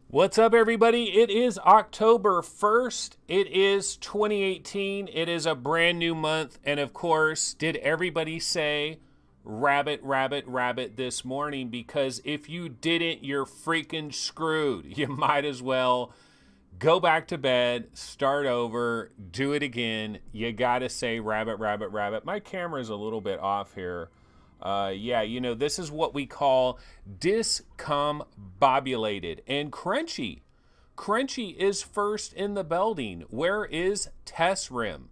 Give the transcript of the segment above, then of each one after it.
What's up, everybody? It is October 1st. It is 2018. It is a brand new month. And of course, did everybody say rabbit, rabbit, rabbit this morning? Because if you didn't, you're freaking screwed. You might as well go back to bed, start over, do it again. You got to say rabbit, rabbit, rabbit. My camera's a little bit off here. This is what we call discombobulated. And Crunchy. Crunchy is first in the building. Where is Tessrim?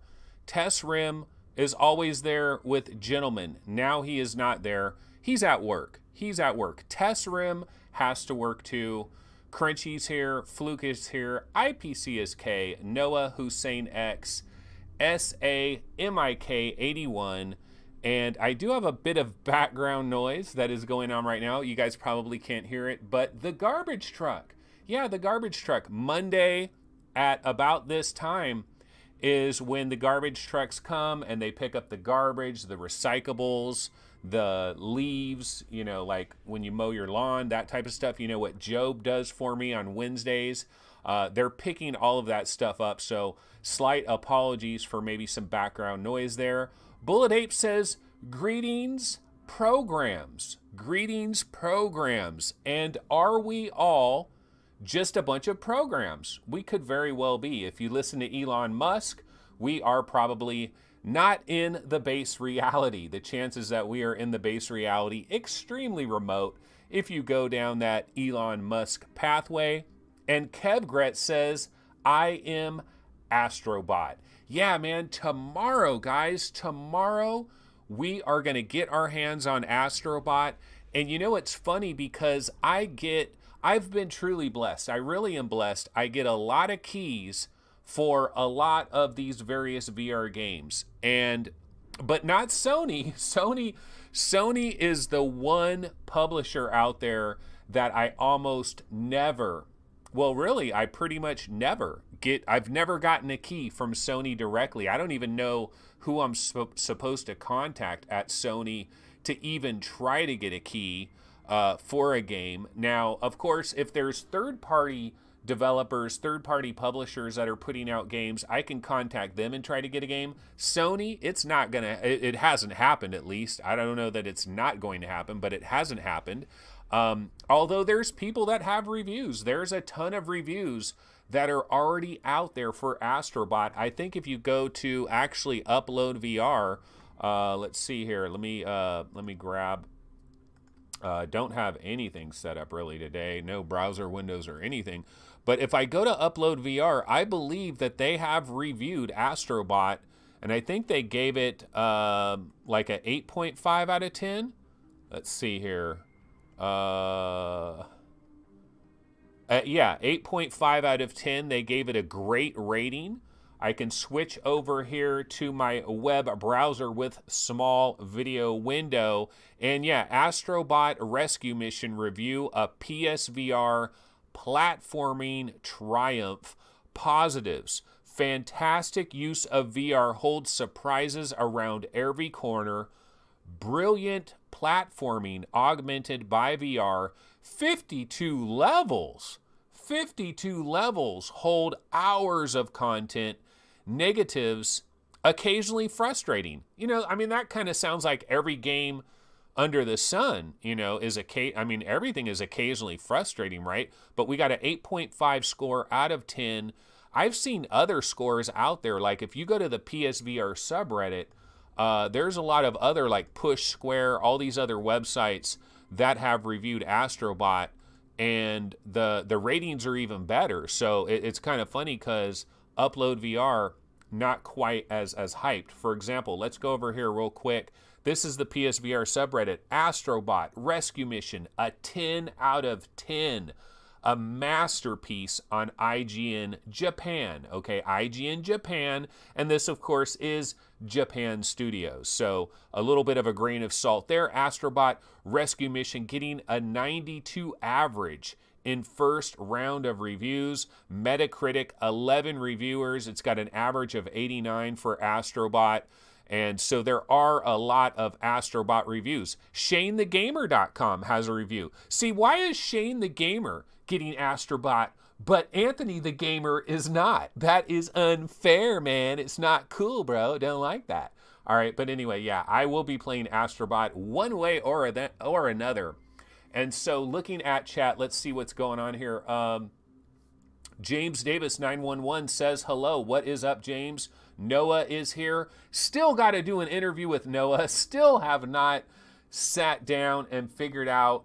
Tessrim is always there with gentlemen. Now he is not there. He's at work. Tessrim has to work too. Crunchy's here. Fluke is here. IPC is K. Noah Hussein X. SAMIK 81. And I do have a bit of background noise that is going on right now. You guys probably can't hear it, but the garbage truck. Yeah, the garbage truck. Monday at about this time is when the garbage trucks come and they pick up the garbage, the recyclables, the leaves, like when you mow your lawn, that type of stuff. You know what Job does for me on Wednesdays. They're picking all of that stuff up. So slight apologies for maybe some background noise there. Bullet Ape says, greetings, programs. Greetings, programs. And are we all just a bunch of programs? We could very well be. If you listen to Elon Musk, we are probably not in the base reality. The chances that we are in the base reality, extremely remote if you go down that Elon Musk pathway. And Kevgret says, I am Astro Bot. Yeah, man, tomorrow, guys, we are going to get our hands on Astro Bot. And it's funny because I've been truly blessed. I really am blessed. I get a lot of keys for a lot of these various VR games. But not Sony. Sony is the one publisher out there that I almost never, I pretty much never I've never gotten a key from Sony directly. I don't even know who I'm supposed to contact at Sony to even try to get a key for a game. Now, of course, if there's third-party developers, third-party publishers that are putting out games, I can contact them and try to get a game. Sony, it hasn't happened, at least. I don't know that it's not going to happen, but it hasn't happened. Although there's people that have reviews. There's a ton of reviews that are already out there for Astro Bot. I think if you go to actually upload VR, let's see here. Let me grab. Don't have anything set up really today. No browser windows or anything. But if I go to upload VR, I believe that they have reviewed Astro Bot, and I think they gave it like a 8.5 out of 10. Let's see here. 8.5 out of 10. They gave it a great rating. I can switch over here to my web browser with small video window. And Astro Bot Rescue Mission Review, a PSVR platforming triumph. Positives. Fantastic use of VR holds surprises around every corner. Brilliant platforming augmented by VR. 52 levels. 52 levels hold hours of content. Negatives, occasionally frustrating. That kind of sounds like every game under the sun, everything is occasionally frustrating, right? But we got an 8.5 score out of 10. I've seen other scores out there, like if you go to the PSVR subreddit, there's a lot of other like Push Square, all these other websites that have reviewed Astro Bot, and the ratings are even better. So it's kind of funny because upload VR, not quite as hyped. For example, let's go over here real quick. This is the PSVR subreddit. Astro Bot Rescue Mission, a 10 out of 10. A masterpiece on IGN Japan. Okay, IGN Japan. And this, of course, is Japan Studios. So a little bit of a grain of salt there. Astro Bot Rescue Mission getting a 92 average in first round of reviews. Metacritic, 11 reviewers. It's got an average of 89 for Astro Bot. And so there are a lot of Astro Bot reviews. ShaneTheGamer.com has a review. See, why is Shane the Gamer getting Astro Bot, but Anthony the gamer is not. That is unfair, man. It's not cool, bro. Don't like that. All right, but anyway, yeah, I will be playing Astro Bot one way or another. And so looking at chat, let's see what's going on here. James Davis 911 says hello. What is up, James? Noah is here. Still got to do an interview with Noah. Still have not sat down and figured out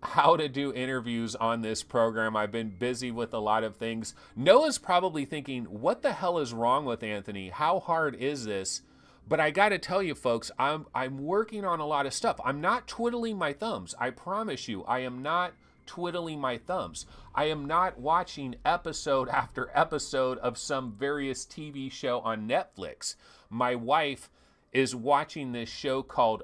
how to do interviews on this program. I've been busy with a lot of things. Noah's probably thinking, what the hell is wrong with Anthony? How hard is this? But I got to tell you, folks, I'm working on a lot of stuff. I'm not twiddling my thumbs. I promise you, I am not twiddling my thumbs. I am not watching episode after episode of some various TV show on Netflix. My wife is watching this show called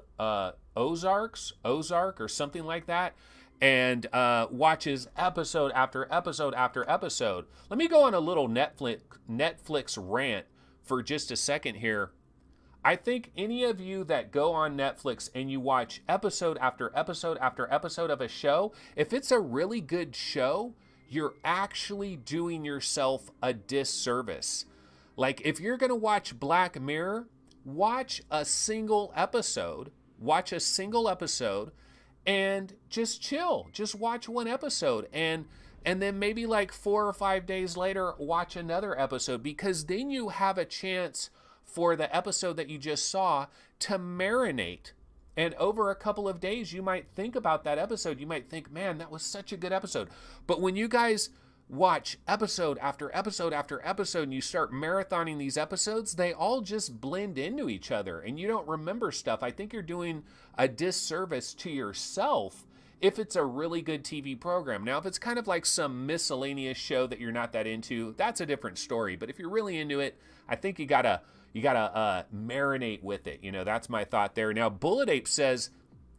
Ozark or something like that, and watches episode after episode after episode. Let me go on a little Netflix rant for just a second here. I think any of you that go on Netflix and you watch episode after episode after episode of a show, if it's a really good show, you're actually doing yourself a disservice. Like, if you're going to watch Black Mirror, watch a single episode and just chill. Just watch one episode and then maybe like 4 or 5 days later, watch another episode, because then you have a chance for the episode that you just saw to marinate. And over a couple of days, you might think about that episode. You might think, man, that was such a good episode. But when you guys watch episode after episode after episode and you start marathoning these episodes, they all just blend into each other and you don't remember stuff. I think you're doing a disservice to yourself if it's a really good TV program. Now, if it's kind of like some miscellaneous show that you're not that into, that's a different story. But if you're really into it, I think you gotta marinate with it. You know, that's my thought there. Now, Bullet Ape says,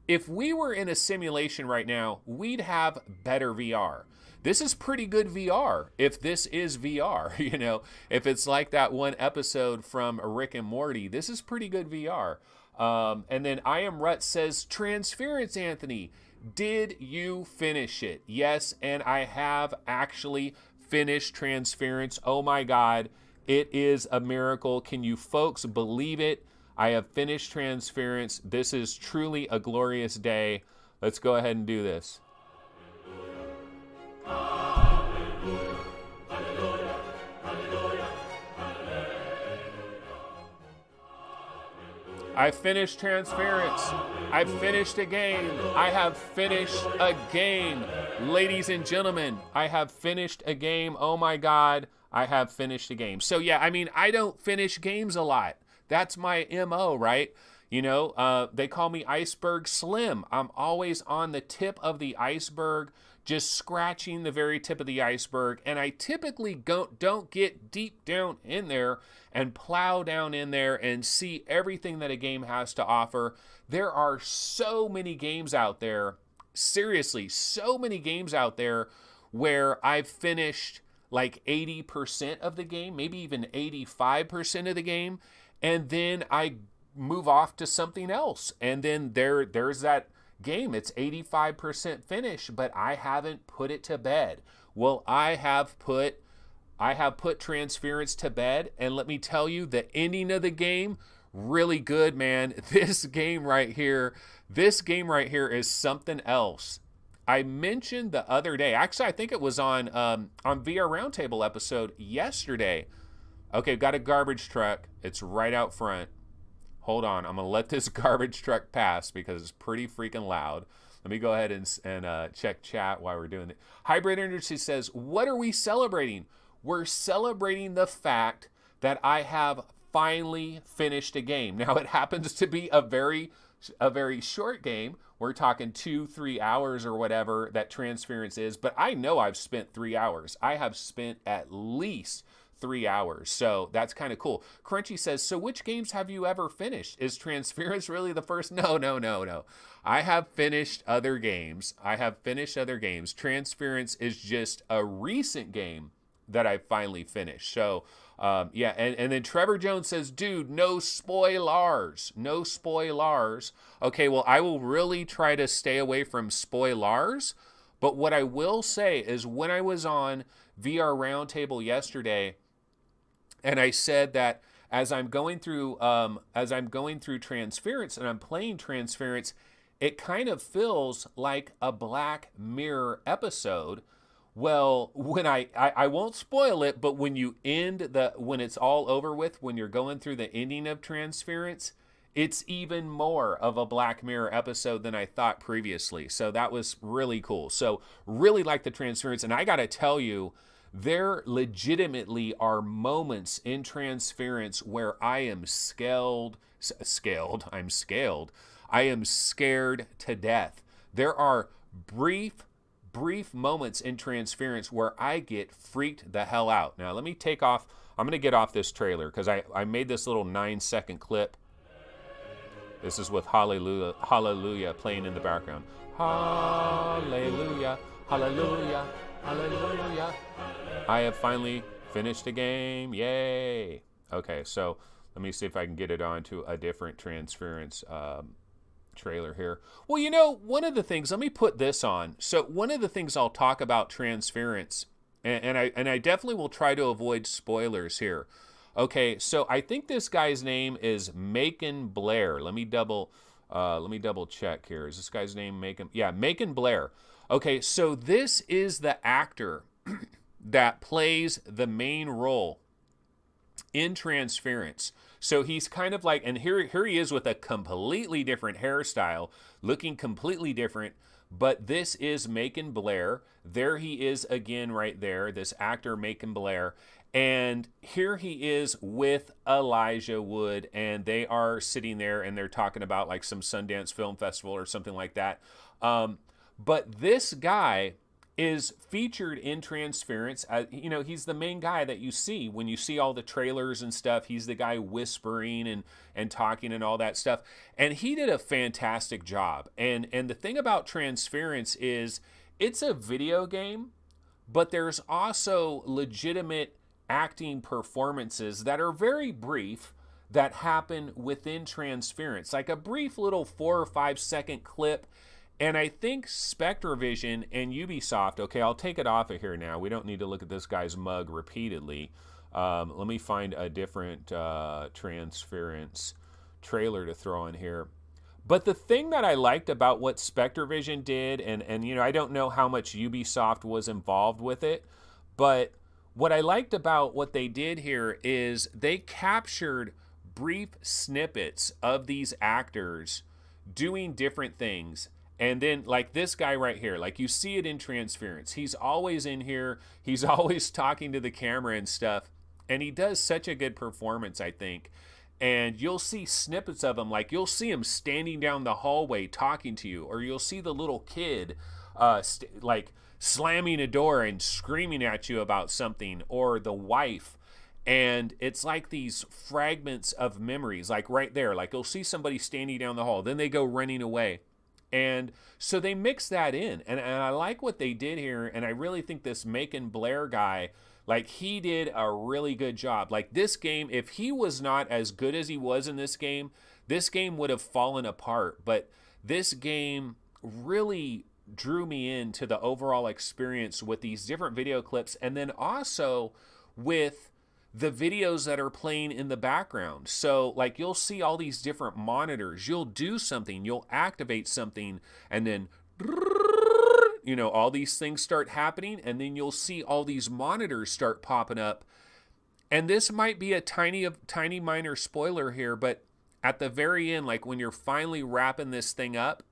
if we were in a simulation right now, we'd have better VR. This is pretty good VR, if this is VR. You know, if it's like that one episode from Rick and Morty, this is pretty good VR. And then I Am Rut says, Transference, Anthony, did you finish it? Yes, and I have actually finished Transference. Oh my God. It is a miracle. Can you folks believe it? I have finished Transference. This is truly a glorious day. Let's go ahead and do this. I finished Transference. I finished a game. I have finished a game. Ladies and gentlemen, I have finished a game. Oh my God. I have finished a game. So yeah, I mean, I don't finish games a lot. That's my MO, right? You know, they call me Iceberg Slim. I'm always on the tip of the iceberg, just scratching the very tip of the iceberg. And I typically don't get deep down in there and plow down in there and see everything that a game has to offer. There are so many games out there, seriously, so many games out there where I've finished like 80% of the game, maybe even 85% of the game, and then I move off to something else. And then there's that game. It's 85% finished, but I haven't put it to bed. Well, I have put Transference to bed, and let me tell you, the ending of the game, really good, man. This game right here is something else. I mentioned the other day, actually, I think it was on VR Roundtable episode yesterday. Okay, got a garbage truck. It's right out front. Hold on, I'm gonna let this garbage truck pass because it's pretty freaking loud. Let me go ahead and check chat while we're doing it. Hybrid Energy says, what are we celebrating? We're celebrating the fact that I have finally finished a game. Now, it happens to be a very short game. We're talking 2-3 hours or whatever that Transference is, but I know I've spent 3 hours. I have spent at least 3 hours, so that's kind of cool. Crunchy says, so which games have you ever finished? Is Transference really the first? No. I have finished other games. Transference is just a recent game that I finally finished. So yeah, and then Trevor Jones says, dude, no spoilers. Okay, well, I will really try to stay away from spoilers, But what I will say is when I was on VR Roundtable yesterday, and I said that as I'm going through Transference and I'm playing Transference, it kind of feels like a Black Mirror episode. Well, when I won't spoil it, but when when it's all over with, when you're going through the ending of Transference, it's even more of a Black Mirror episode than I thought previously. So that was really cool. So really like the Transference. And I got to tell you, there legitimately are moments in Transference where I am scaled. I am scared to death. There are brief moments in Transference where I get freaked the hell out. Now, let me take off. I'm going to get off this trailer because I made this little 9-second clip. This is with Hallelujah, Hallelujah playing in the background. Hallelujah, Hallelujah, Hallelujah. I have finally finished the game. Yay. Okay, so let me see if I can get it onto a different Transference trailer here. Well, you know, one of the things, let me put this on. So one of the things I'll talk about Transference, and I definitely will try to avoid spoilers here. Okay, so I think this guy's name is Macon Blair. Let me double check here. Is this guy's name Macon? Yeah, Macon Blair. Okay, so this is the actor that plays the main role in Transference. So he's kind of like, and here he is with a completely different hairstyle, looking completely different. But this is Macon Blair. There he is again right there, this actor Macon Blair. And here he is with Elijah Wood, and they are sitting there and they're talking about like some Sundance Film Festival or something like that. But this guy is featured in Transference. You know, he's the main guy that you see when you see all the trailers and stuff. He's the guy whispering and talking and all that stuff. And he did a fantastic job. And the thing about Transference is it's a video game, but there's also legitimate acting performances that are very brief that happen within Transference, like a brief little 4 or 5 second clip. And I think Spectravision and Ubisoft, okay, I'll take it off of here now. We don't need to look at this guy's mug repeatedly. Let me find a different Transference trailer to throw in here. But the thing that I liked about what Spectravision did, and you know, I don't know how much Ubisoft was involved with it, but what I liked about what they did here is they captured brief snippets of these actors doing different things. And then like this guy right here, like you see it in Transference. He's always in here. He's always talking to the camera and stuff. And he does such a good performance, I think. And you'll see snippets of him. Like you'll see him standing down the hallway talking to you. Or you'll see the little kid like slamming a door and screaming at you about something. Or the wife. And it's like these fragments of memories. Like right there. Like you'll see somebody standing down the hall. Then they go running away. And so they mix that in. And I like what they did here. And I really think this Macon Blair guy, like he did a really good job. Like this game, if he was not as good as he was in this game would have fallen apart. But this game really drew me into the overall experience with these different video clips. And then also with the videos that are playing in the background. So like you'll see all these different monitors. You'll do something, you'll activate something, and then you know, all these things start happening, and then you'll see all these monitors start popping up. And this might be a tiny minor spoiler here, but at the very end, like when you're finally wrapping this thing up,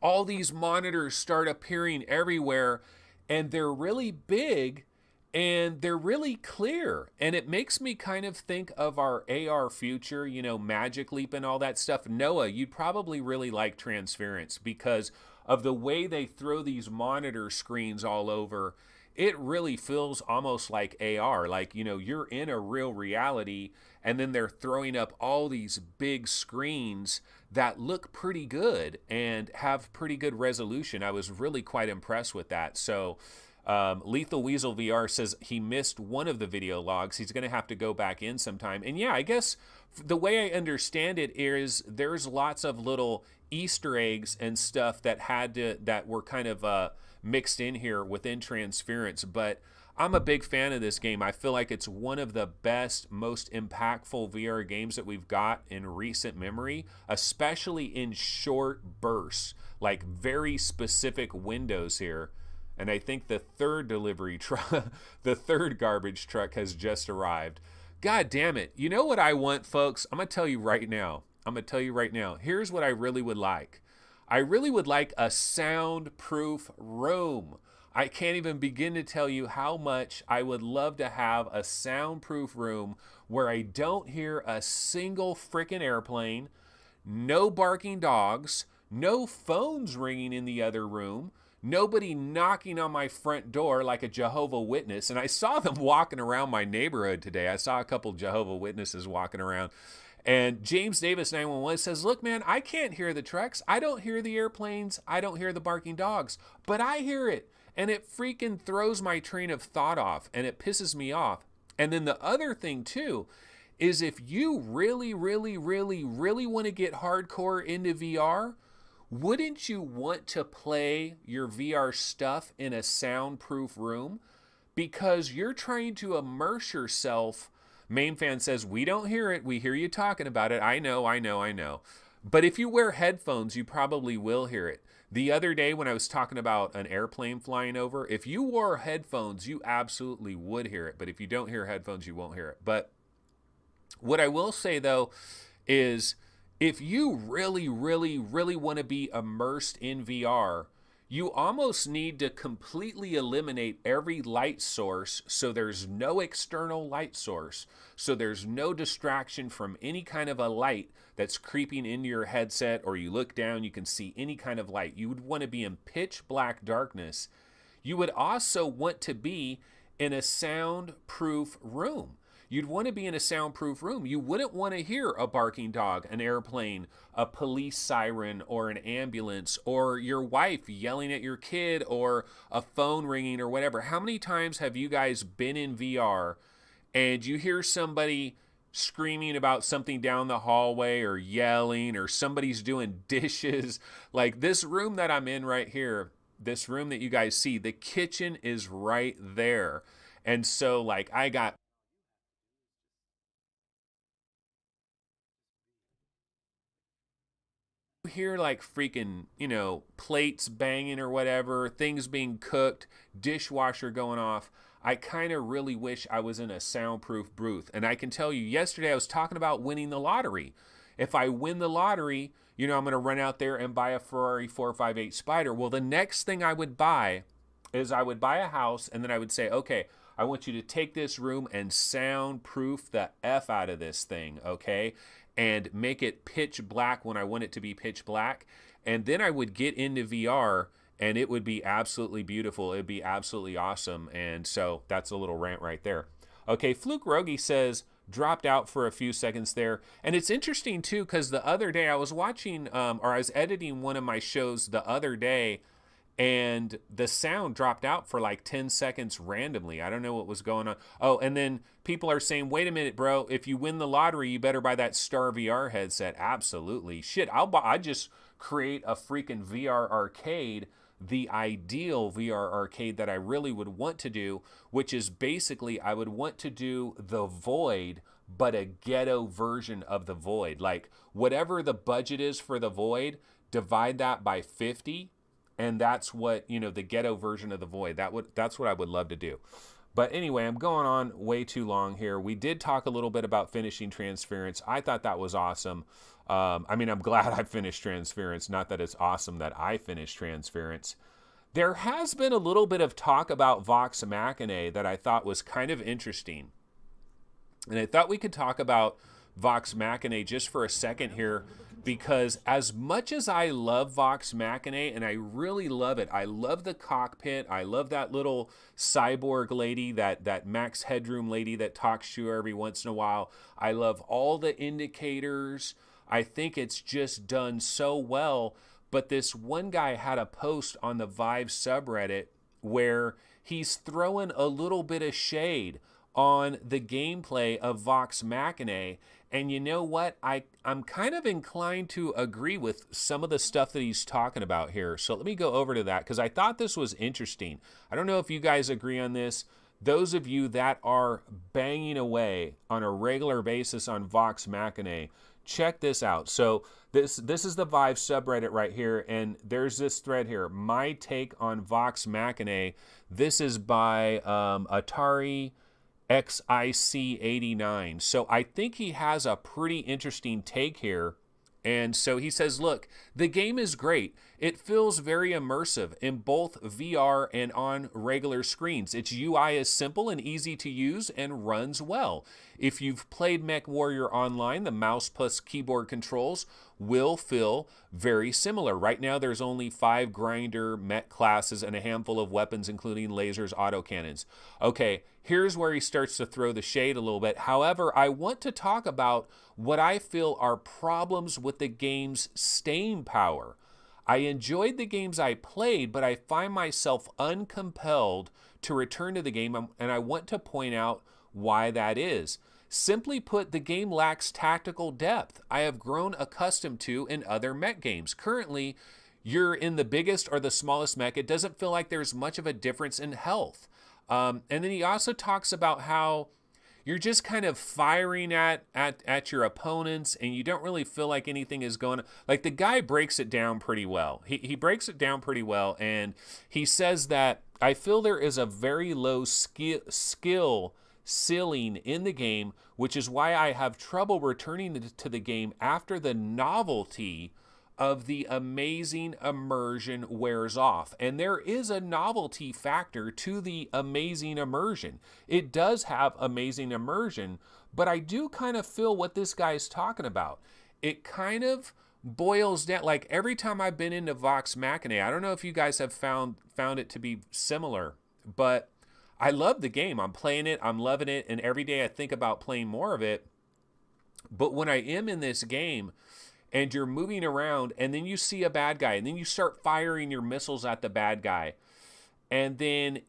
all these monitors start appearing everywhere, and they're really big. And they're really clear. And it makes me kind of think of our AR future, you know, Magic Leap and all that stuff. Noah, you'd probably really like Transference because of the way they throw these monitor screens all over. It really feels almost like AR. Like, you know, you're in a real reality and then they're throwing up all these big screens that look pretty good and have pretty good resolution. I was really quite impressed with that. So, Lethal Weasel VR says he missed one of the video logs. He's going to have to go back in sometime. And yeah, I guess the way I understand it is there's lots of little Easter eggs and stuff that were kind of mixed in here within Transference. But I'm a big fan of this game. I feel like it's one of the best, most impactful VR games that we've got in recent memory, especially in short bursts, like very specific windows here. And I think the third delivery truck, the third garbage truck has just arrived. God damn it. You know what I want, folks? I'm going to tell you right now. Here's what I really would like. I really would like a soundproof room. I can't even begin to tell you how much I would love to have a soundproof room where I don't hear a single freaking airplane, no barking dogs, no phones ringing in the other room, nobody knocking on my front door like a Jehovah's Witness. And I saw them walking around my neighborhood today. I saw a couple Jehovah's Witnesses walking around. And James Davis 911 says, look, man, I can't hear the trucks. I don't hear the airplanes. I don't hear the barking dogs. But I hear it. And it freaking throws my train of thought off. And it pisses me off. And then the other thing, too, is if you really, really, really, really want to get hardcore into VR, wouldn't you want to play your VR stuff in a soundproof room? Because you're trying to immerse yourself. Main Fan says, we don't hear it. We hear you talking about it. I know. But if you wear headphones, you probably will hear it. The other day when I was talking about an airplane flying over, if you wore headphones, you absolutely would hear it. But if you don't hear headphones, you won't hear it. But what I will say, though, is if you really, really, really want to be immersed in VR, you almost need to completely eliminate every light source so there's no external light source, so there's no distraction from any kind of a light that's creeping into your headset, or you look down, you can see any kind of light. You would want to be in pitch black darkness. You would also want to be in a soundproof room. You'd want to be in a soundproof room. You wouldn't want to hear a barking dog, an airplane, a police siren, or an ambulance, or your wife yelling at your kid, or a phone ringing, or whatever. How many times have you guys been in VR and you hear somebody screaming about something down the hallway, or yelling, or somebody's doing dishes? Like this room that I'm in right here, this room that you guys see, the kitchen is right there. And so like I got hear like freaking, plates banging or whatever, things being cooked, dishwasher going off. I kind of really wish I was in a soundproof booth. And I can tell you, yesterday I was talking about winning the lottery. If I win the lottery, I'm going to run out there and buy a Ferrari 458 Spider. Well, the next thing I would buy is I would buy a house, and then I would say, okay, I want you to take this room and soundproof the F out of this thing, okay? And make it pitch black when I want it to be pitch black. And then I would get into VR, and it would be absolutely beautiful. It'd be absolutely awesome. And so that's a little rant right there. Okay, Fluke Rogi says, dropped out for a few seconds there. And it's interesting, too, because the other day I was watching, or I was editing one of my shows the other day, and the sound dropped out for like 10 seconds randomly. I don't know what was going on. Oh, and then people are saying, wait a minute, bro, if you win the lottery, you better buy that Star VR headset. Absolutely. Shit, I just create a freaking VR arcade, the ideal VR arcade that I really would want to do, which is basically I would want to do the Void, but a ghetto version of the Void. Like whatever the budget is for the Void, divide that by 50. And that's what, the ghetto version of the Void. That's what I would love to do. But anyway, I'm going on way too long here. We did talk a little bit about finishing Transference. I thought that was awesome. I'm glad I finished Transference. Not that it's awesome that I finished Transference. There has been a little bit of talk about Vox Machinae that I thought was kind of interesting. And I thought we could talk about Vox Machinae just for a second here, because as much as I love Vox Machinae, and I really love it, I love the cockpit, I love that little cyborg lady, that Max Headroom lady that talks to you every once in a while, I love all the indicators, I think it's just done so well. But this one guy had a post on the Vive subreddit where he's throwing a little bit of shade on the gameplay of Vox Machinae. And you know what? I'm kind of inclined to agree with some of the stuff that he's talking about here. So let me go over to that because I thought this was interesting. I don't know if you guys agree on this. Those of you that are banging away on a regular basis on Vox Machinae, check this out. So this is the Vive subreddit right here, and there's this thread here. My take on Vox Machinae. This is by Atari XIC89. So I think he has a pretty interesting take here. And so he says, look, the game is great. It feels very immersive in both VR and on regular screens. Its UI is simple and easy to use and runs well. If you've played MechWarrior Online, the mouse plus keyboard controls will feel very similar. Right now, there's only 5 grinder mech classes and a handful of weapons, including lasers, autocannons. Okay, here's where he starts to throw the shade a little bit. However, I want to talk about what I feel are problems with the game's staying power. I enjoyed the games I played, but I find myself uncompelled to return to the game, and I want to point out why that is. Simply put, the game lacks tactical depth I have grown accustomed to in other mech games. Currently, you're in the biggest or the smallest mech. It doesn't feel like there's much of a difference in health. And then he also talks about how you're just kind of firing at your opponents, and you don't really feel like anything is going on. Like, the guy breaks it down pretty well. He breaks it down pretty well, and he says that I feel there is a very low skill ceiling in the game, which is why I have trouble returning to the game after the novelty of the amazing immersion wears off. And there is a novelty factor to the amazing immersion. It does have amazing immersion, but I do kind of feel what this guy's talking about. It kind of boils down, like every time I've been into Vox Machinae, I don't know if you guys have found it to be similar, but I love the game. I'm playing it, I'm loving it, and every day I think about playing more of it. But when I am in this game, and you're moving around, and then you see a bad guy, and then you start firing your missiles at the bad guy, and then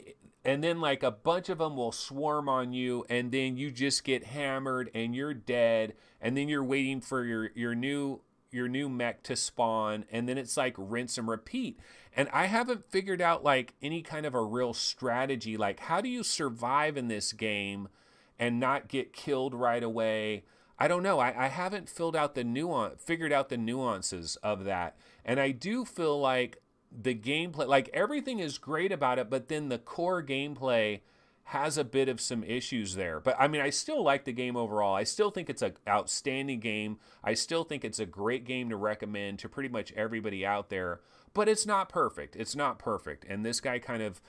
like a bunch of them will swarm on you, and then you just get hammered and you're dead, and then you're waiting for your new mech to spawn, and then it's like rinse and repeat. And I haven't figured out like any kind of a real strategy, like how do you survive in this game and not get killed right away? I don't know. I haven't figured out the nuances of that. And I do feel like the gameplay, like everything is great about it, but then the core gameplay has a bit of some issues there. But I mean, I still like the game overall. I still think it's an outstanding game. I still think it's a great game to recommend to pretty much everybody out there. But it's not perfect. It's not perfect. And this guy kind of,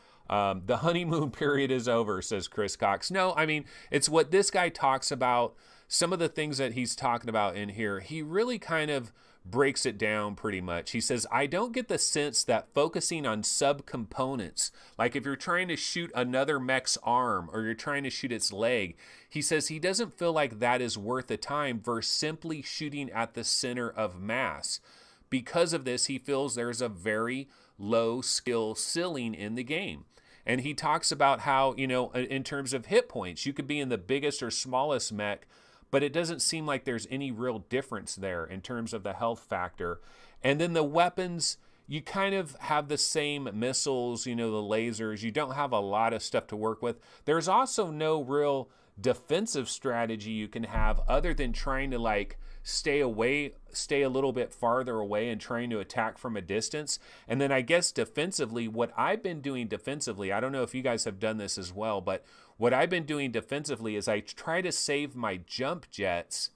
the honeymoon period is over, says Chris Cox. No, I mean, it's what this guy talks about. Some of the things that he's talking about in here, he really kind of breaks it down pretty much. He says, I don't get the sense that focusing on subcomponents, like if you're trying to shoot another mech's arm or you're trying to shoot its leg, he says he doesn't feel like that is worth the time versus simply shooting at the center of mass. Because of this, he feels there's a very low skill ceiling in the game. And he talks about how, you know, in terms of hit points, you could be in the biggest or smallest mech, but it doesn't seem like there's any real difference there in terms of the health factor. And then the weapons, you kind of have the same missiles, you know, the lasers. You don't have a lot of stuff to work with. There's also no real defensive strategy you can have other than trying to like stay a little bit farther away and trying to attack from a distance. And then I guess defensively, what I've been doing defensively, I don't know if you guys have done this as well, but what I've been doing defensively is I try to save my jump jets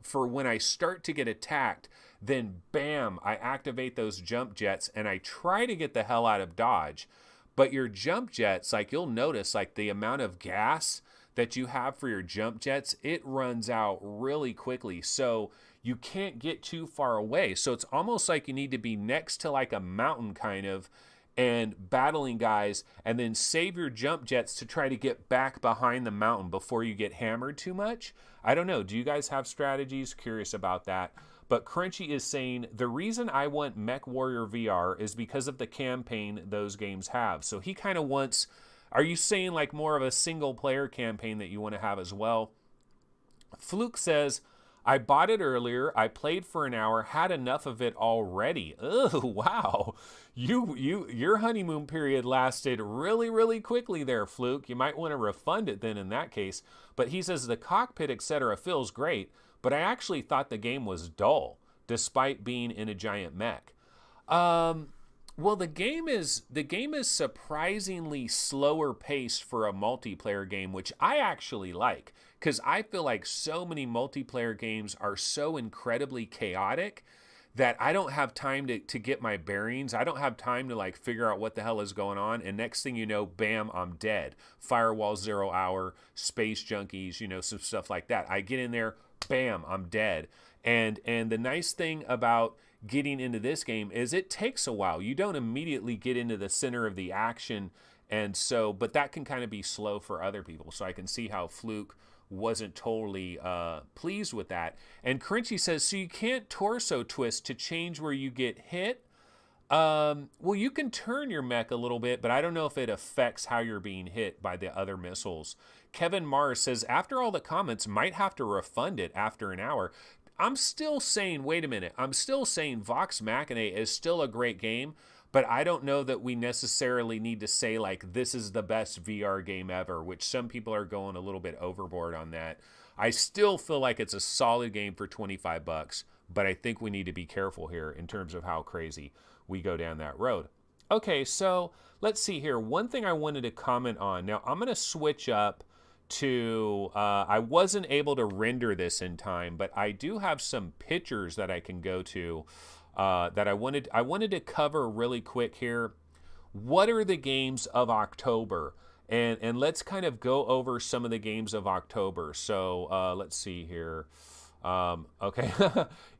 for when I start to get attacked. Then bam, I activate those jump jets and I try to get the hell out of dodge. But your jump jets, like you'll notice, like the amount of gas that you have for your jump jets, it runs out really quickly. So you can't get too far away. So it's almost like you need to be next to like a mountain kind of and battling guys and then save your jump jets to try to get back behind the mountain before you get hammered too much. I don't know. Do you guys have strategies? Curious about that. But Crunchy is saying, the reason I want Mech Warrior VR is because of the campaign those games have. So he kind of wants, are you saying like more of a single player campaign that you want to have as well? Fluke says, I bought it earlier. I played for an hour, had enough of it already. Oh, wow. Your honeymoon period lasted really, really quickly there, Fluke. You might want to refund it then in that case. But he says the cockpit, etc. feels great, but I actually thought the game was dull, despite being in a giant mech. Well, the game is surprisingly slower paced for a multiplayer game, which I actually like, because I feel like so many multiplayer games are so incredibly chaotic that I don't have time to get my bearings. I don't have time to like figure out what the hell is going on. And next thing you know, bam, I'm dead. Firewall 0 Hour, Space Junkies, you know, some stuff like that. I get in there, bam, I'm dead. And the nice thing about getting into this game is it takes a while. You don't immediately get into the center of the action. And so, but that can kind of be slow for other people. So I can see how Fluke wasn't totally pleased with that. And Crunchy says, so you can't torso twist to change where you get hit? Well, you can turn your mech a little bit, but I don't know if it affects how you're being hit by the other missiles. Kevin Mars says, after all the comments, might have to refund it after an hour. I'm still saying, wait a minute, I'm still saying Vox Machinae is still a great game, but I don't know that we necessarily need to say, like, this is the best VR game ever, which some people are going a little bit overboard on that. I still feel like it's a solid game for $25, but I think we need to be careful here in terms of how crazy we go down that road. Okay, so let's see here. One thing I wanted to comment on. Now, I'm going to switch up to, I wasn't able to render this in time, but I do have some pictures that I can go to that I wanted to cover really quick here. What are the games of October? And let's kind of go over some of the games of October. So let's see here. Okay,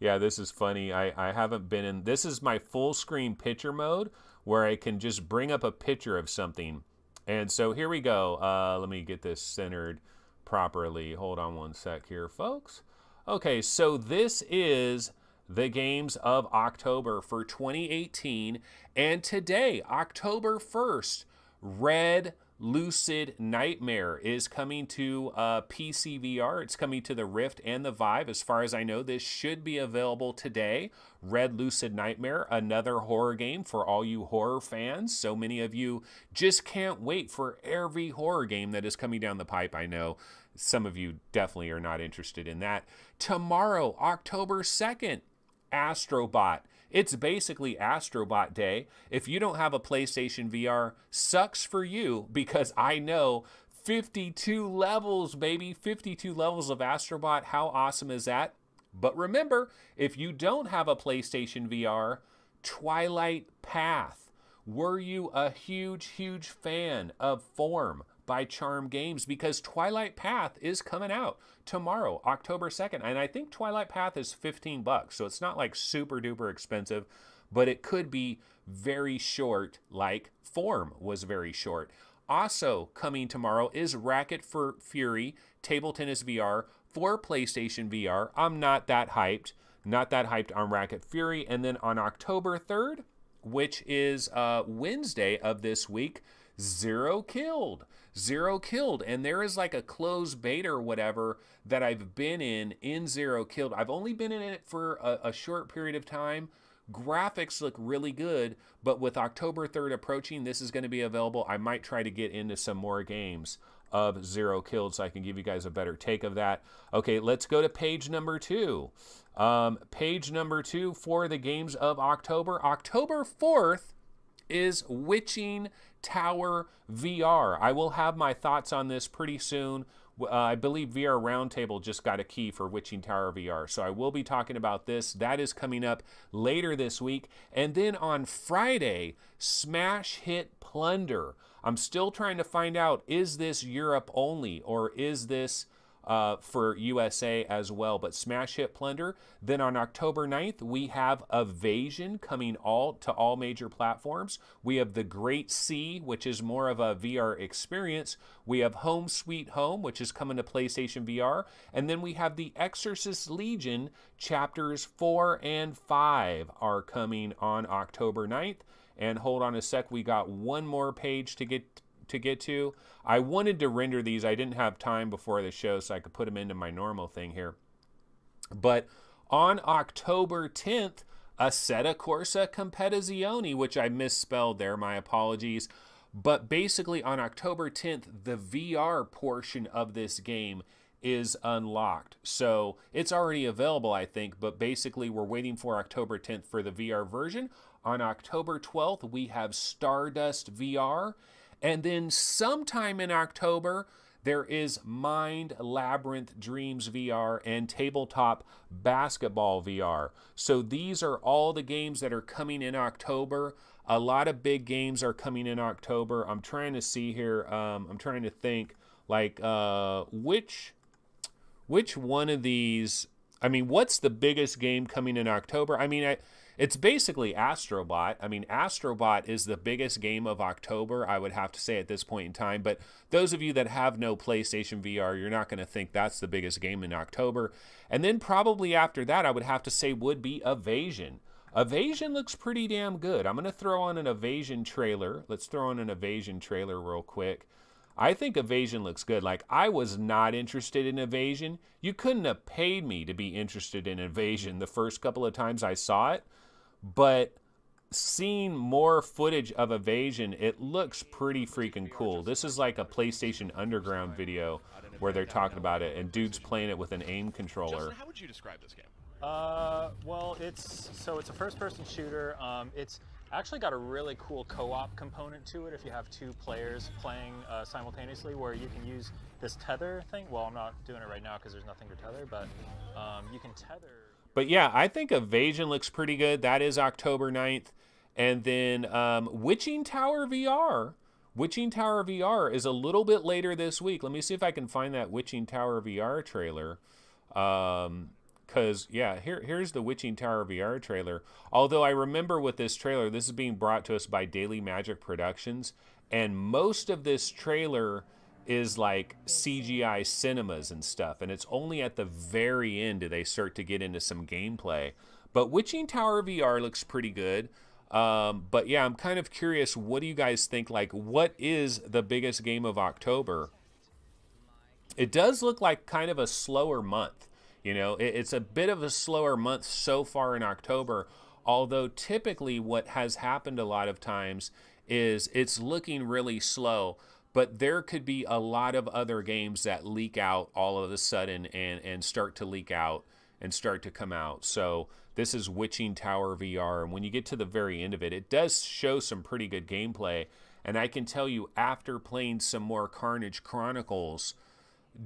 yeah, this is funny. I haven't been in, this is my full screen picture mode where I can just bring up a picture of something. And so here we go. Let me get this centered properly. Hold on one sec here, folks. Okay, so this is the games of October for 2018. And today, October 1st, Red Lucid Nightmare is coming to PC VR. It's coming to the Rift and the Vive. As far as I know, this should be available today. Red Lucid Nightmare, another horror game for all you horror fans. So many of you just can't wait for every horror game that is coming down the pipe. I know some of you definitely are not interested in that. Tomorrow, October 2nd, Astro Bot. It's basically Astro Bot Day. If you don't have a PlayStation VR, sucks for you, because I know 52 levels, baby. 52 levels of Astro Bot. How awesome is that? But remember, if you don't have a PlayStation VR, Twilight Path. Were you a huge, huge fan of Form by Charm Games? Because Twilight Path is coming out tomorrow, October 2nd. And I think Twilight Path is $15, so it's not like super duper expensive, but it could be very short, like Form was very short. Also coming tomorrow is Racket for Fury Table Tennis VR for PlayStation VR. I'm not that hyped on Racket Fury. And then on October 3rd, which is Wednesday of this week, Zero Killed. And there is like a closed beta or whatever that I've been in Zero Killed. I've only been in it for a short period of time. Graphics look really good, but with October 3rd approaching, this is going to be available. I might try to get into some more games of Zero Killed so I can give you guys a better take of that. Okay, let's go to page number 2. Page number 2 for the games of October. October 4th is Witching Tower VR. I will have my thoughts on this pretty soon. I believe VR Roundtable just got a key for Witching Tower VR, so I will be talking about this. That is coming up later this week. And then on Friday, Smash Hit Plunder. I'm still trying to find out, is this Europe only, or is this for USA as well. But Smash Hit Plunder. Then on October 9th, we have Evasion coming to all major platforms. We have The Great Sea, which is more of a VR experience. We have Home Sweet Home, which is coming to PlayStation VR. And then we have The Exorcist Legion chapters 4 and 5 are coming on October 9th. And hold on a sec, we got one more page to get to. I wanted to render these. I didn't have time before the show, so I could put them into my normal thing here. But on October 10th, Assetto Corsa Competizione, which I misspelled there, my apologies. But basically on October 10th, the VR portion of this game is unlocked. So it's already available, I think, but basically we're waiting for October 10th for the VR version. On October 12th, we have Stardust VR. And then sometime in October, there is Mind Labyrinth Dreams VR and Tabletop Basketball VR. So these are all the games that are coming in October. A lot of big games are coming in October. I'm trying to see here. I'm trying to think, like, which one of these... I mean, what's the biggest game coming in October? I mean, it's basically Astro Bot. I mean, Astro Bot is the biggest game of October, I would have to say at this point in time. But those of you that have no PlayStation VR, you're not going to think that's the biggest game in October. And then probably after that, I would have to say would be Evasion. Evasion looks pretty damn good. I'm going to throw on an Evasion trailer. Let's throw on an Evasion trailer real quick. I think Evasion looks good. Like, I was not interested in Evasion. You couldn't have paid me to be interested in Evasion the first couple of times I saw it. But seeing more footage of Evasion, it looks pretty freaking cool. This is like a PlayStation Underground video where they're talking about it, and dude's playing it with an aim controller. Justin, how would you describe this game? Well, it's a first-person shooter. It's actually got a really cool co-op component to it if you have two players playing simultaneously, where you can use this tether thing. Well, I'm not doing it right now because there's nothing to tether, but you can tether. But yeah, I think Evasion looks pretty good. That is October 9th. And then Witching Tower VR. Witching Tower VR is a little bit later this week. Let me see if I can find that Witching Tower VR trailer. Because, yeah, here's the Witching Tower VR trailer. Although I remember with this trailer, this is being brought to us by Daily Magic Productions. And most of this trailer is like CGI cinemas and stuff. And it's only at the very end do they start to get into some gameplay. But Witching Tower VR looks pretty good. But yeah, I'm kind of curious, what do you guys think? Like, what is the biggest game of October? It does look like kind of a slower month. You know, it's a bit of a slower month so far in October, although typically what has happened a lot of times is it's looking really slow, but there could be a lot of other games that leak out all of a sudden and start to leak out and start to come out. So this is Witching Tower VR, and when you get to the very end of it, it does show some pretty good gameplay. And I can tell you, after playing some more Carnage Chronicles,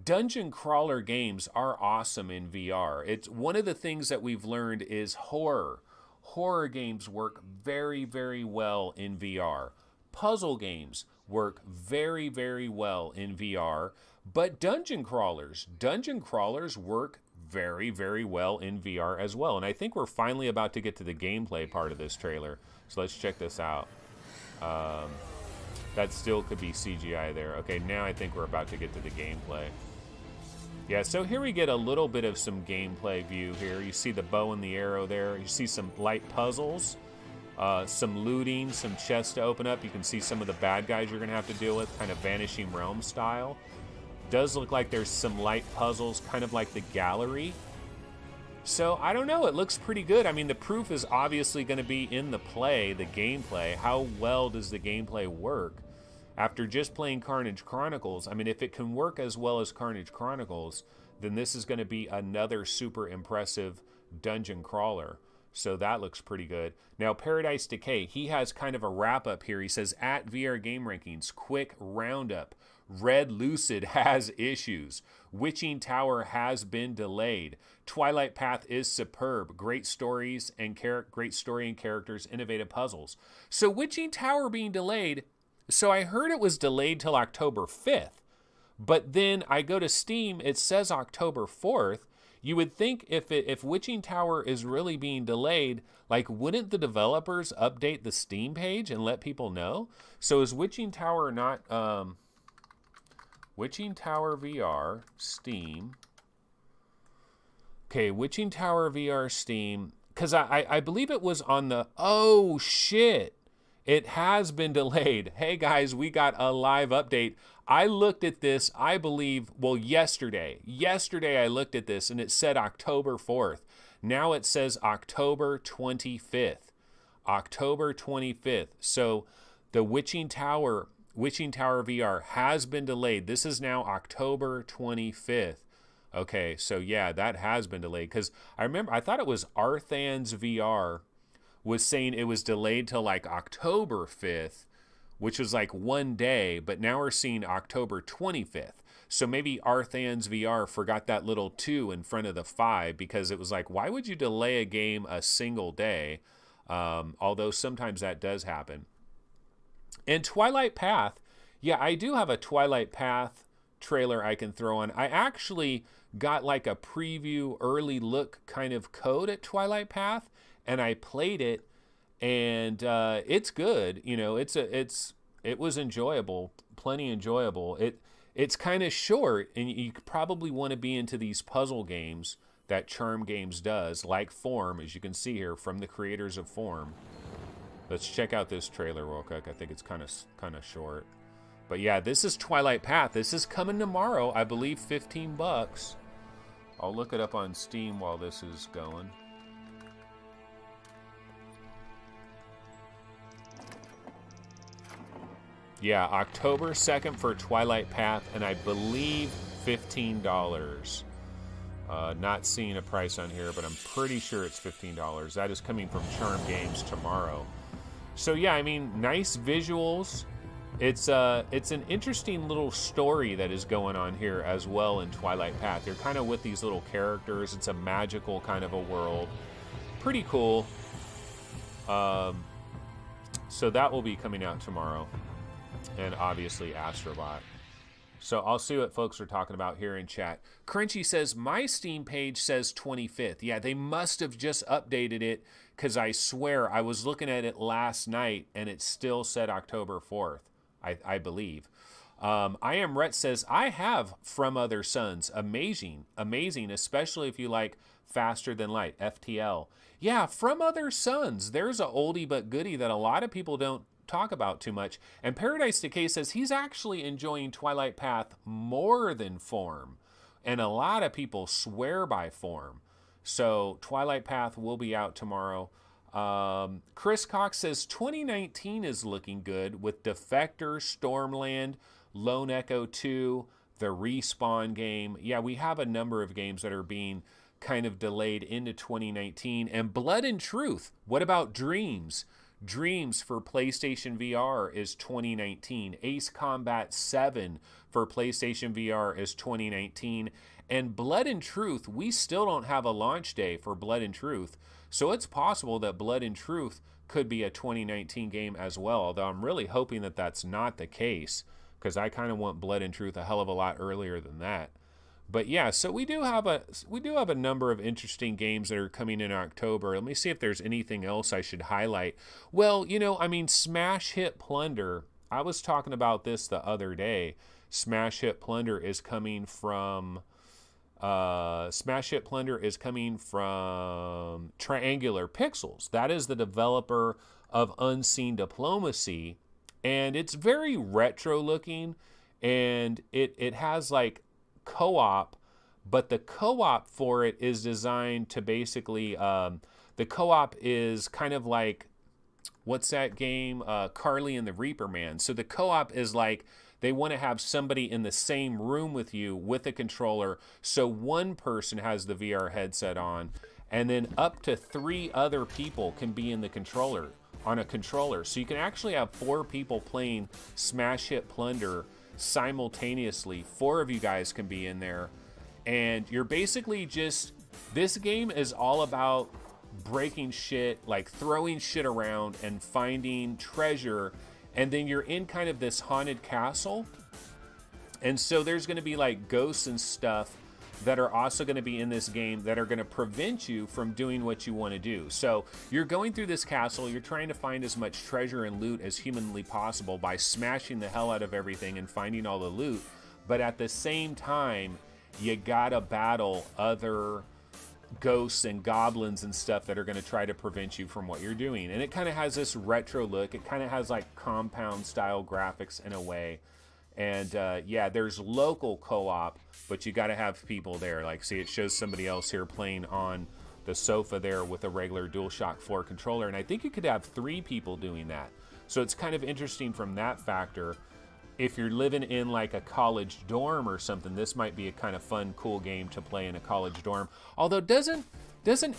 dungeon crawler games are awesome in VR. It's one of the things that we've learned is horror. Horror games work very, very well in VR. Puzzle games work very, very well in VR. But dungeon crawlers work very, very well in VR as well. And I think we're finally about to get to the gameplay part of this trailer. So let's check this out. That still could be CGI there. Okay, now I think we're about to get to the gameplay. Yeah, so here we get a little bit of some gameplay view here. You see the bow and the arrow there. You see some light puzzles, some looting, some chests to open up. You can see some of the bad guys you're going to have to deal with, kind of Vanishing Realm style. Does look like there's some light puzzles, kind of like the gallery. So, I don't know. It looks pretty good. I mean, the proof is obviously going to be in the play, the gameplay. How well does the gameplay work? After just playing Carnage Chronicles, I mean, if it can work as well as Carnage Chronicles, then this is going to be another super impressive dungeon crawler. So that looks pretty good. Now, Paradise Decay, he has kind of a wrap-up here. He says, at VR Game Rankings, quick roundup. Red Lucid has issues. Witching Tower has been delayed. Twilight Path is superb. Great stories and great story and characters, innovative puzzles. So Witching Tower being delayed, so I heard it was delayed till October 5th. But then I go to Steam, it says October 4th. You would think if Witching Tower is really being delayed, like, wouldn't the developers update the Steam page and let people know? So is Witching Tower not, Witching Tower VR, Steam. Okay, Witching Tower VR, Steam. Because I believe it was on the, oh shit. It has been delayed. Hey guys, we got a live update. I looked at this, I believe, well, yesterday. Yesterday I looked at this and it said October 4th. Now it says October 25th. October 25th. So the Witching Tower VR has been delayed. This is now October 25th. Okay, so yeah, that has been delayed. Because I thought it was Arthan's VR was saying it was delayed till like October 5th, which was like one day, but now we're seeing October 25th. So maybe Arthan's VR forgot that little 2 in front of the 5 because it was like, why would you delay a game a single day? Although sometimes that does happen. And Twilight Path, yeah, I do have a Twilight Path trailer I can throw on. I actually got like a preview early look kind of code at Twilight Path, and I played it, and it's good. You know, it was enjoyable, plenty enjoyable. It's kind of short, and you probably want to be into these puzzle games that Charm Games does, like Form, as you can see here from the creators of Form. Let's check out this trailer real quick. I think it's kind of short. But yeah, this is Twilight Path. This is coming tomorrow, I believe, $15. I'll look it up on Steam while this is going. Yeah, October 2nd for Twilight Path, and I believe $15. Not seeing a price on here, but I'm pretty sure it's $15. That is coming from Charm Games tomorrow. So yeah, I mean, nice visuals. It's an interesting little story that is going on here as well in Twilight Path. You're kind of with these little characters. It's a magical kind of a world. Pretty cool. So that will be coming out tomorrow. And obviously Astro Bot. So I'll see what folks are talking about here in chat. Crunchy says, my Steam page says 25th. Yeah, they must have just updated it because I swear I was looking at it last night and it still said October 4th, I believe. I Am Rhett says, I have From Other Suns. Amazing, especially if you like Faster Than Light, FTL. Yeah, From Other Suns. There's a oldie but goodie that a lot of people don't talk about too much. And Paradise Decay says he's actually enjoying Twilight Path more than Form. And a lot of people swear by Form. So Twilight Path will be out tomorrow. Chris Cox says 2019 is looking good with Defector, Stormland, Lone Echo 2, the Respawn game. Yeah, we have a number of games that are being kind of delayed into 2019. And Blood and Truth. What about Dreams? Dreams for PlayStation VR is 2019. Ace Combat 7 for PlayStation VR is 2019. And Blood and Truth, we still don't have a launch day for Blood and Truth. So it's possible that Blood and Truth could be a 2019 game as well. Although I'm really hoping that that's not the case, because I kind of want Blood and Truth a hell of a lot earlier than that. But yeah, so we do have a number of interesting games that are coming in October. Let me see if there's anything else I should highlight. Well, you know, I mean, Smash Hit Plunder. I was talking about this the other day. Smash Hit Plunder is coming from Triangular Pixels. That is the developer of Unseen Diplomacy, and it's very retro looking, and it has like co-op, but the co-op for it is designed to basically the co-op is kind of like, what's that game, Carly and the Reaper Man. So the co-op is like they want to have somebody in the same room with you with a controller, so one person has the VR headset on, and then up to 3 other people can be in the controller on a controller. So you can actually have 4 people playing Smash Hit Plunder simultaneously. 4 of you guys can be in there, and you're basically just, this game is all about breaking shit, like throwing shit around and finding treasure, and then you're in kind of this haunted castle, And so there's going to be like ghosts and stuff that are also going to be in this game that are going to prevent you from doing what you want to do. So you're going through this castle, you're trying to find as much treasure and loot as humanly possible by smashing the hell out of everything and finding all the loot. But at the same time, you gotta battle other ghosts and goblins and stuff that are going to try to prevent you from what you're doing. And it kind of has this retro look. It kind of has like Compound style graphics in a way. And yeah, there's local co-op, but you got to have people there. Like, see, it shows somebody else here playing on the sofa there with a regular DualShock 4 controller. And I think you could have 3 people doing that. So it's kind of interesting from that factor. If you're living in like a college dorm or something, this might be a kind of fun, cool game to play in a college dorm. Although doesn't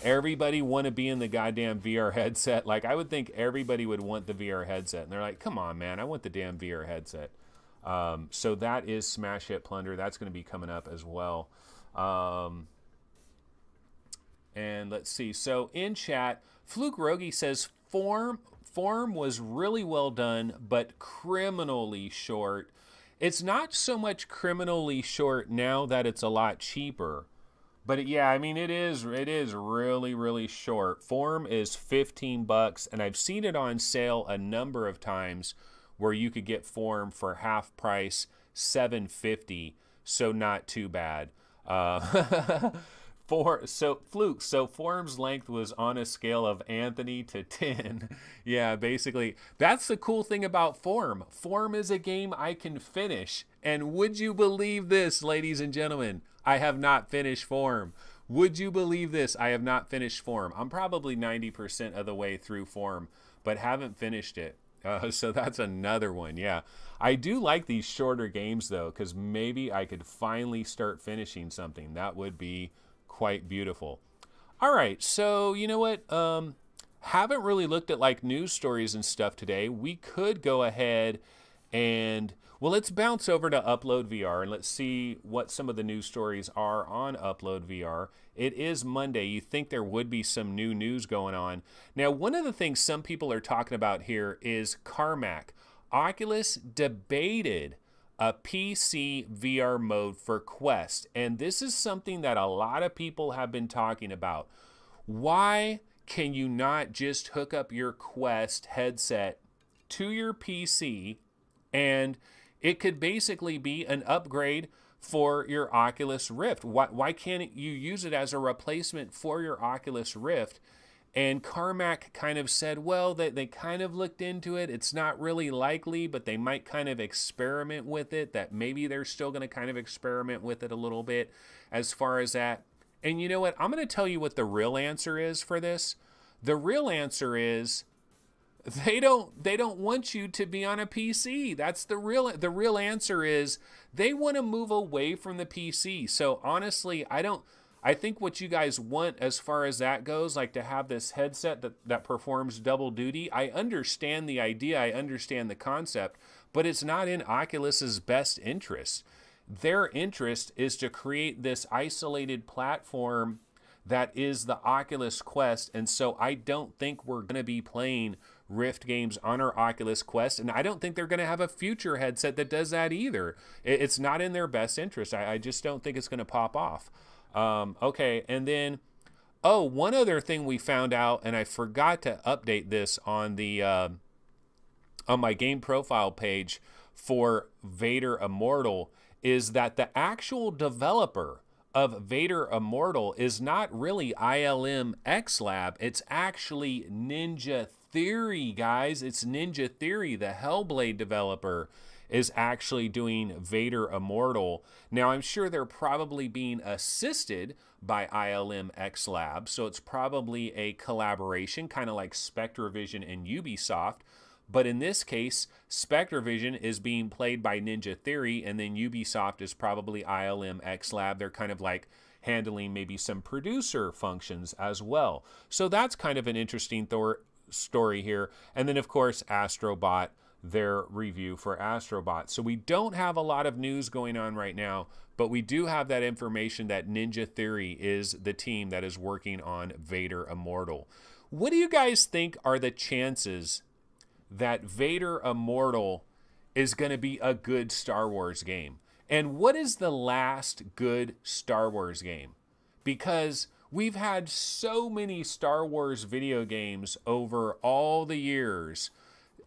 everybody want to be in the goddamn VR headset? Like, I would think everybody would want the VR headset. And they're like, come on, man, I want the damn VR headset. So that is Smash Hit Plunder. That's going to be coming up as well. And let's see. So in chat, Fluke Rogi says Form was really well done, but criminally short. It's not so much criminally short now that it's a lot cheaper. But yeah, I mean, it is really, really short. Form is $15, and I've seen it on sale a number of times where you could get Form for half price, $7.50, so not too bad. Fluke, so Form's length was on a scale of Anthony to 10. Yeah, basically, that's the cool thing about Form. Form is a game I can finish. And would you believe this, ladies and gentlemen? I have not finished Form. Would you believe this? I have not finished Form. I'm probably 90% of the way through Form, but haven't finished it. So that's another one. Yeah, I do like these shorter games though, because maybe I could finally start finishing something. That would be quite beautiful. All right, so you know what? Haven't really looked at like news stories and stuff today. We could go ahead and, well, let's bounce over to Upload VR and let's see what some of the news stories are on Upload VR. It is Monday. You think there would be some new news going on. Now, one of the things some people are talking about here is Carmack. Oculus debated a PC VR mode for Quest, and this is something that a lot of people have been talking about. Why can you not just hook up your Quest headset to your PC and it could basically be an upgrade for your Oculus Rift? Why can't you use it as a replacement for your Oculus Rift? And Carmack kind of said, well, they kind of looked into it. It's not really likely, but they might kind of experiment with it, that maybe they're still going to kind of experiment with it a little bit as far as that. And you know what? I'm going to tell you what the real answer is for this. The real answer is they don't want you to be on a PC. That's the real answer is they want to move away from the PC. So honestly, I think what you guys want as far as that goes, like to have this headset that performs double duty, I understand the idea, I understand the concept, but it's not in Oculus's best interest. Their interest is to create this isolated platform that is the Oculus Quest, and so I don't think we're going to be playing Rift games on our Oculus Quest, and I don't think they're going to have a future headset that does that either. It's not in their best interest. I just don't think it's going to pop off. Okay, and then, one other thing we found out, and I forgot to update this on the on my game profile page for Vader Immortal, is that the actual developer of Vader Immortal is not really ILM X Lab. It's actually Ninja Theory, guys. It's Ninja Theory, the Hellblade developer, is actually doing Vader Immortal. Now, I'm sure they're probably being assisted by ILM X Lab, so it's probably a collaboration, kind of like Spectravision and Ubisoft. But in this case, Spectravision is being played by Ninja Theory, and then Ubisoft is probably ILM X Lab. They're kind of like handling maybe some producer functions as well. So that's kind of an interesting story here. And then, of course, Astro Bot, their review for Astro Bot. So we don't have a lot of news going on right now, but we do have that information that Ninja Theory is the team that is working on Vader Immortal. What do you guys think are the chances that Vader Immortal is going to be a good Star Wars game? And what is the last good Star Wars game? Because we've had so many Star Wars video games over all the years,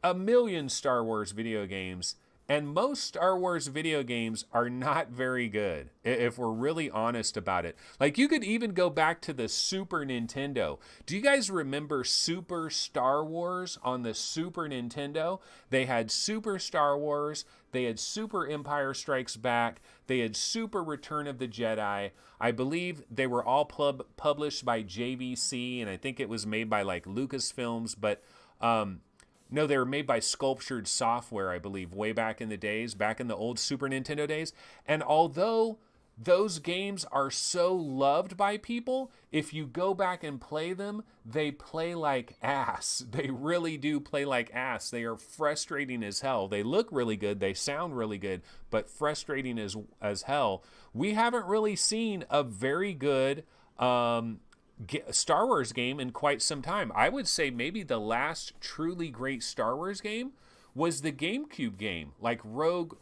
a million Star Wars video games, and most Star Wars video games are not very good, if we're really honest about it. Like, you could even go back to the Super Nintendo. Do you guys remember Super Star Wars on the Super Nintendo? They had Super Star Wars, they had Super Empire Strikes Back, they had Super Return of the Jedi. I believe they were all published by JVC, and I think it was made by like Lucasfilms, but no, they were made by Sculptured Software, I believe, way back in the days, back in the old Super Nintendo days. And although those games are so loved by people, if you go back and play them, they play like ass. They really do play like ass. They are frustrating as hell. They look really good, they sound really good, but frustrating as hell. We haven't really seen a very good Star Wars game in quite some time. I would say maybe the last truly great Star Wars game was the GameCube game, like Rogue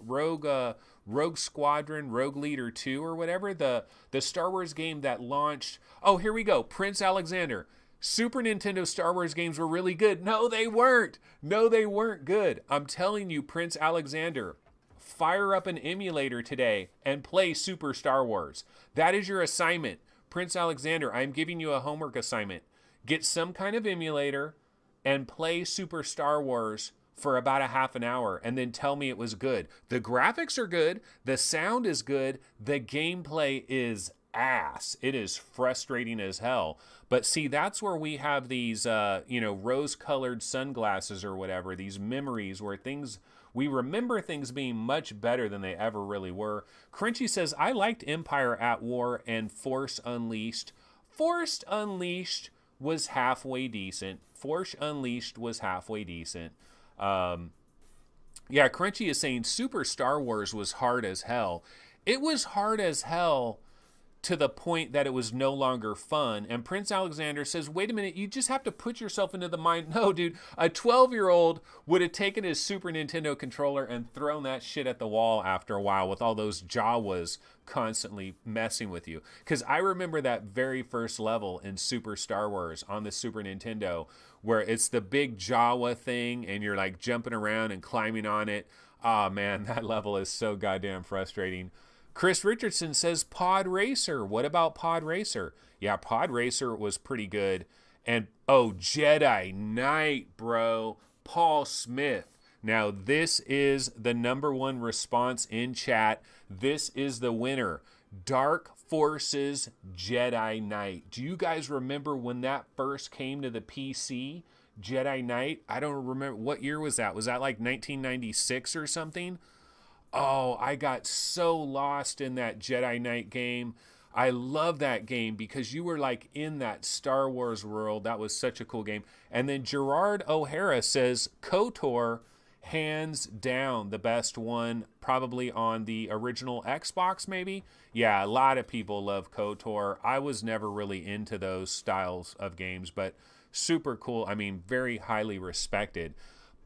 Squadron, Rogue Leader 2 or whatever, the Star Wars game that launched. Oh, here we go. Prince Alexander. Super Nintendo Star Wars games were really good. No, they weren't. No, they weren't good. I'm telling you, Prince Alexander, fire up an emulator today and play Super Star Wars. That is your assignment. Prince Alexander, I'm giving you a homework assignment. Get some kind of emulator and play Super Star Wars for about a half an hour and then tell me it was good. The graphics are good. The sound is good. The gameplay is ass. It is frustrating as hell. But see, that's where we have these, rose-colored sunglasses or whatever, these memories where we remember things being much better than they ever really were. Crunchy says, I liked Empire at War and Force Unleashed. Force Unleashed was halfway decent. Crunchy is saying Super Star Wars was hard as hell. It was hard as hell to the point that it was no longer fun. And Prince Alexander says, wait a minute, you just have to put yourself into the mind. No, dude, a 12-year-old would have taken his Super Nintendo controller and thrown that shit at the wall after a while with all those Jawas constantly messing with you. Because I remember that very first level in Super Star Wars on the Super Nintendo where it's the big Jawa thing and you're like jumping around and climbing on it. Oh man, that level is so goddamn frustrating. Chris Richardson says Pod Racer. What about Pod Racer? Yeah, Pod Racer was pretty good. And, Jedi Knight, bro. Paul Smith. Now, this is the number one response in chat. This is the winner. Dark Forces Jedi Knight. Do you guys remember when that first came to the PC? Jedi Knight? I don't remember. What year was that? Was that like 1996 or something? Oh, I got so lost in that Jedi Knight game. I love that game because you were like in that Star Wars world. That was such a cool game. And then Gerard O'Hara says KOTOR, hands down the best one, probably on the original Xbox maybe. Yeah, a lot of people love KOTOR. I was never really into those styles of games, but super cool. I mean, very highly respected.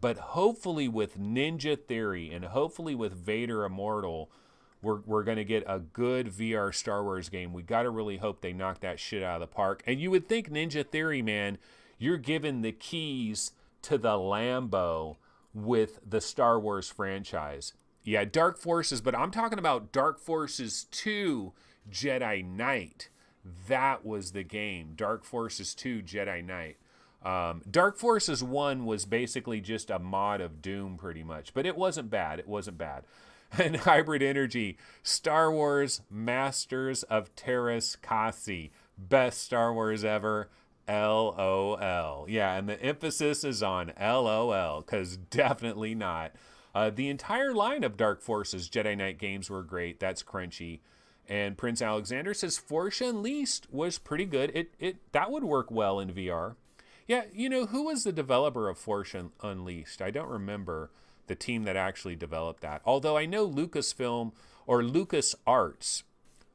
But hopefully with Ninja Theory and hopefully with Vader Immortal, we're going to get a good VR Star Wars game. We got to really hope they knock that shit out of the park. And you would think Ninja Theory, man, you're given the keys to the Lambo with the Star Wars franchise. Yeah, Dark Forces, but I'm talking about Dark Forces 2 Jedi Knight. That was the game. Dark Forces 2 Jedi Knight. Dark Forces 1 was basically just a mod of Doom pretty much, but it wasn't bad. And Hybrid Energy, Star Wars Masters of Terras Kasi, best Star Wars ever, LOL. Yeah, and the emphasis is on LOL, because definitely not. The entire line of Dark Forces Jedi Knight games were great. That's Crunchy. And Prince Alexander says Force Unleashed was pretty good. That would work well in VR. Yeah, who was the developer of Force Unleashed? I don't remember the team that actually developed that. Although I know Lucasfilm or LucasArts.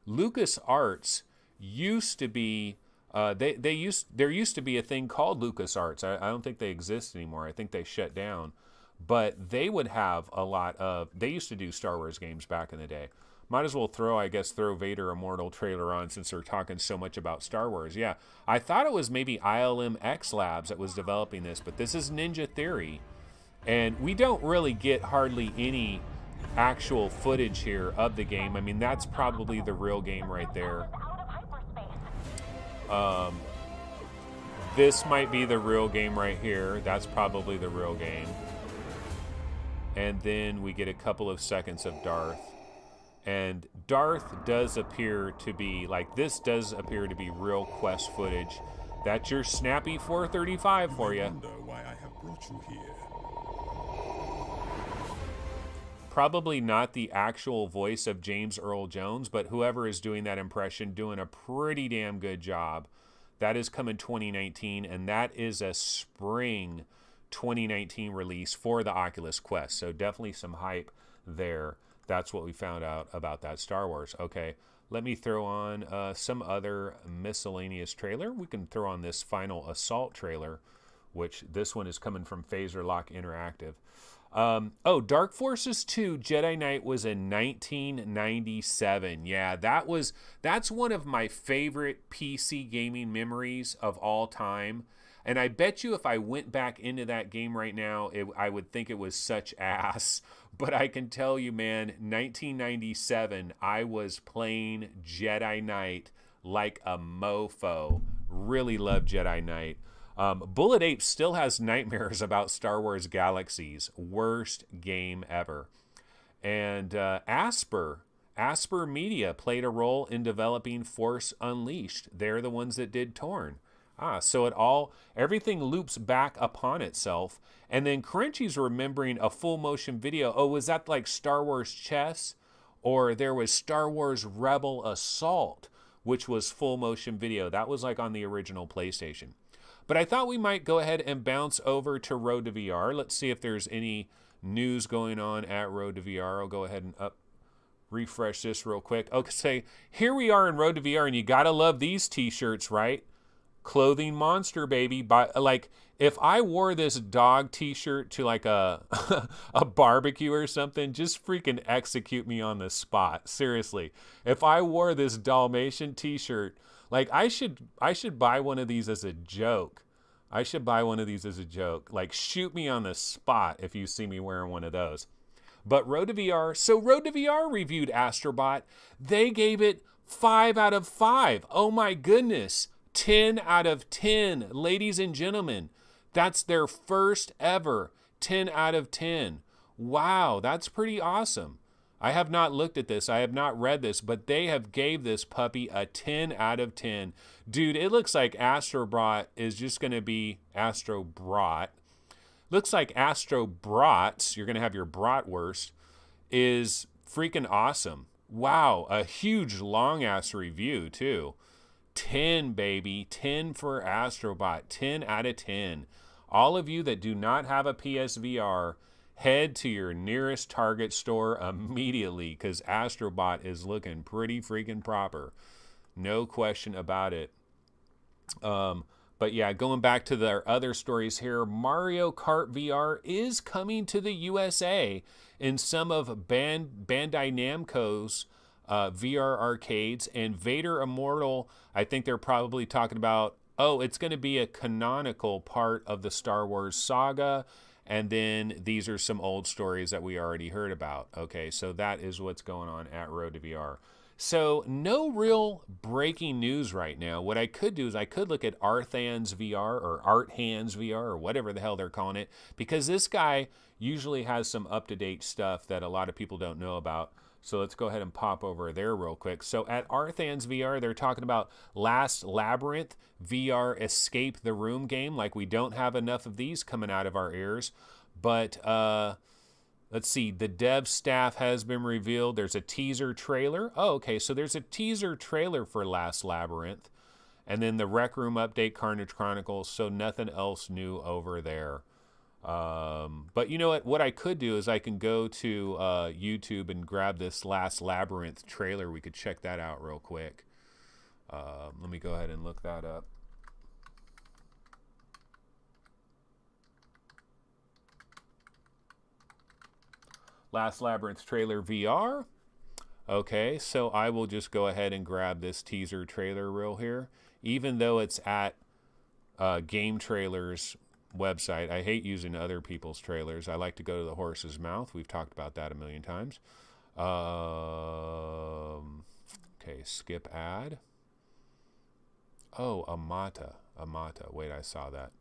LucasArts used to be, there used to be a thing called LucasArts. I don't think they exist anymore. I think they shut down. But they would have they used to do Star Wars games back in the day. Might as well throw Vader Immortal trailer on since we're talking so much about Star Wars. Yeah, I thought it was maybe ILM X Labs that was developing this, but this is Ninja Theory. And we don't really get hardly any actual footage here of the game. I mean, that's probably the real game right there. This might be the real game right here. That's probably the real game. And then we get a couple of seconds of Darth. And Darth does appear to be, like, this does appear to be real quest footage. That's your snappy 435 for you. I wonder why I have brought you here. Probably not the actual voice of James Earl Jones, but whoever is doing that impression, doing a pretty damn good job. That is coming 2019, and that is a spring 2019 release for the Oculus Quest. So definitely some hype there. That's what we found out about that Star Wars. Okay, let me throw on some other miscellaneous trailer. We can throw on this Final Assault trailer, which this one is coming from Phaser Lock Interactive. Dark Forces 2 Jedi Knight was in 1997. Yeah, that's one of my favorite PC gaming memories of all time. And I bet you if I went back into that game right now, I would think it was such ass. But I can tell you, man, 1997, I was playing Jedi Knight like a mofo. Really loved Jedi Knight. Bullet Ape still has nightmares about Star Wars Galaxies. Worst game ever. And Asper Media played a role in developing Force Unleashed. They're the ones that did Torn. So everything loops back upon itself. And then Crunchy's remembering a full motion video. Oh, was that like Star Wars Chess? Or there was Star Wars Rebel Assault, which was full motion video. That was like on the original PlayStation. But I thought we might go ahead and bounce over to Road to VR. Let's see if there's any news going on at Road to VR. I'll go ahead and refresh this real quick. Okay, here we are in Road to VR, and you gotta love these t-shirts, right? Clothing Monster, baby. Like, if I wore this dog t-shirt to like a a barbecue or something, just freaking execute me on the spot. Seriously. If I wore this Dalmatian t-shirt, like, I should buy one of these as a joke. Like, shoot me on the spot if you see me wearing one of those. But Road to VR, so Road to VR reviewed Astro Bot. They gave it 5 out of 5. Oh my goodness. 10 out of 10. Ladies and gentlemen, that's their first ever 10 out of 10. Wow, that's pretty awesome. I have not looked at this. I have not read this, but they have gave this puppy a 10 out of 10. Dude, it looks like Astro Bot is just going to be Astro Brat. Looks like Astro Brats, you're going to have your bratwurst, is freaking awesome. Wow, a huge long-ass review, too. 10, baby. 10 for Astro Bot. 10 out of 10. All of you that do not have a PSVR, head to your nearest Target store immediately, because Astro Bot is looking pretty freaking proper. No question about it. But yeah, going back to their other stories here, Mario Kart VR is coming to the USA in some of Bandai Namco's VR arcades, and Vader Immortal, I think they're probably talking about, it's going to be a canonical part of the Star Wars saga. And then these are some old stories that we already heard about. Okay, so that is what's going on at Road to VR. So no real breaking news right now. What I could do is I could look at Arthan's VR or Art Hands VR or whatever the hell they're calling it, because this guy usually has some up-to-date stuff that a lot of people don't know about. So let's go ahead and pop over there real quick. So at Arthan's VR, they're talking about Last Labyrinth VR Escape the Room game. Like, we don't have enough of these coming out of our ears. But let's see. The dev staff has been revealed. There's a teaser trailer. Oh, okay. So there's a teaser trailer for Last Labyrinth. And then the Rec Room update, Carnage Chronicles. So nothing else new over there. But you know what I could do is I can go to YouTube and grab this Last Labyrinth trailer. We could check that out real quick. Let me go ahead and look that up. Last Labyrinth trailer VR. Okay, so I will just go ahead and grab this teaser trailer reel here. Even though it's at Game Trailer's website. I hate using other people's trailers. I like to go to the horse's mouth. We've talked about that a million times. Okay, skip ad. Oh, Amata. Wait, I saw that.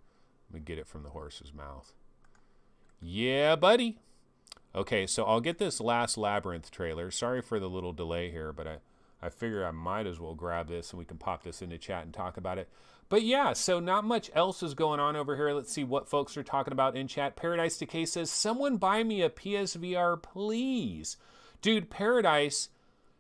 Let me get it from the horse's mouth. Yeah, buddy. Okay, so I'll get this last Labyrinth trailer. Sorry for the little delay here, but I figure I might as well grab this and we can pop this into chat and talk about it. But yeah, so not much else is going on over here. Let's see what folks are talking about in chat. Paradise Decay says, someone buy me a PSVR, please. Dude, Paradise,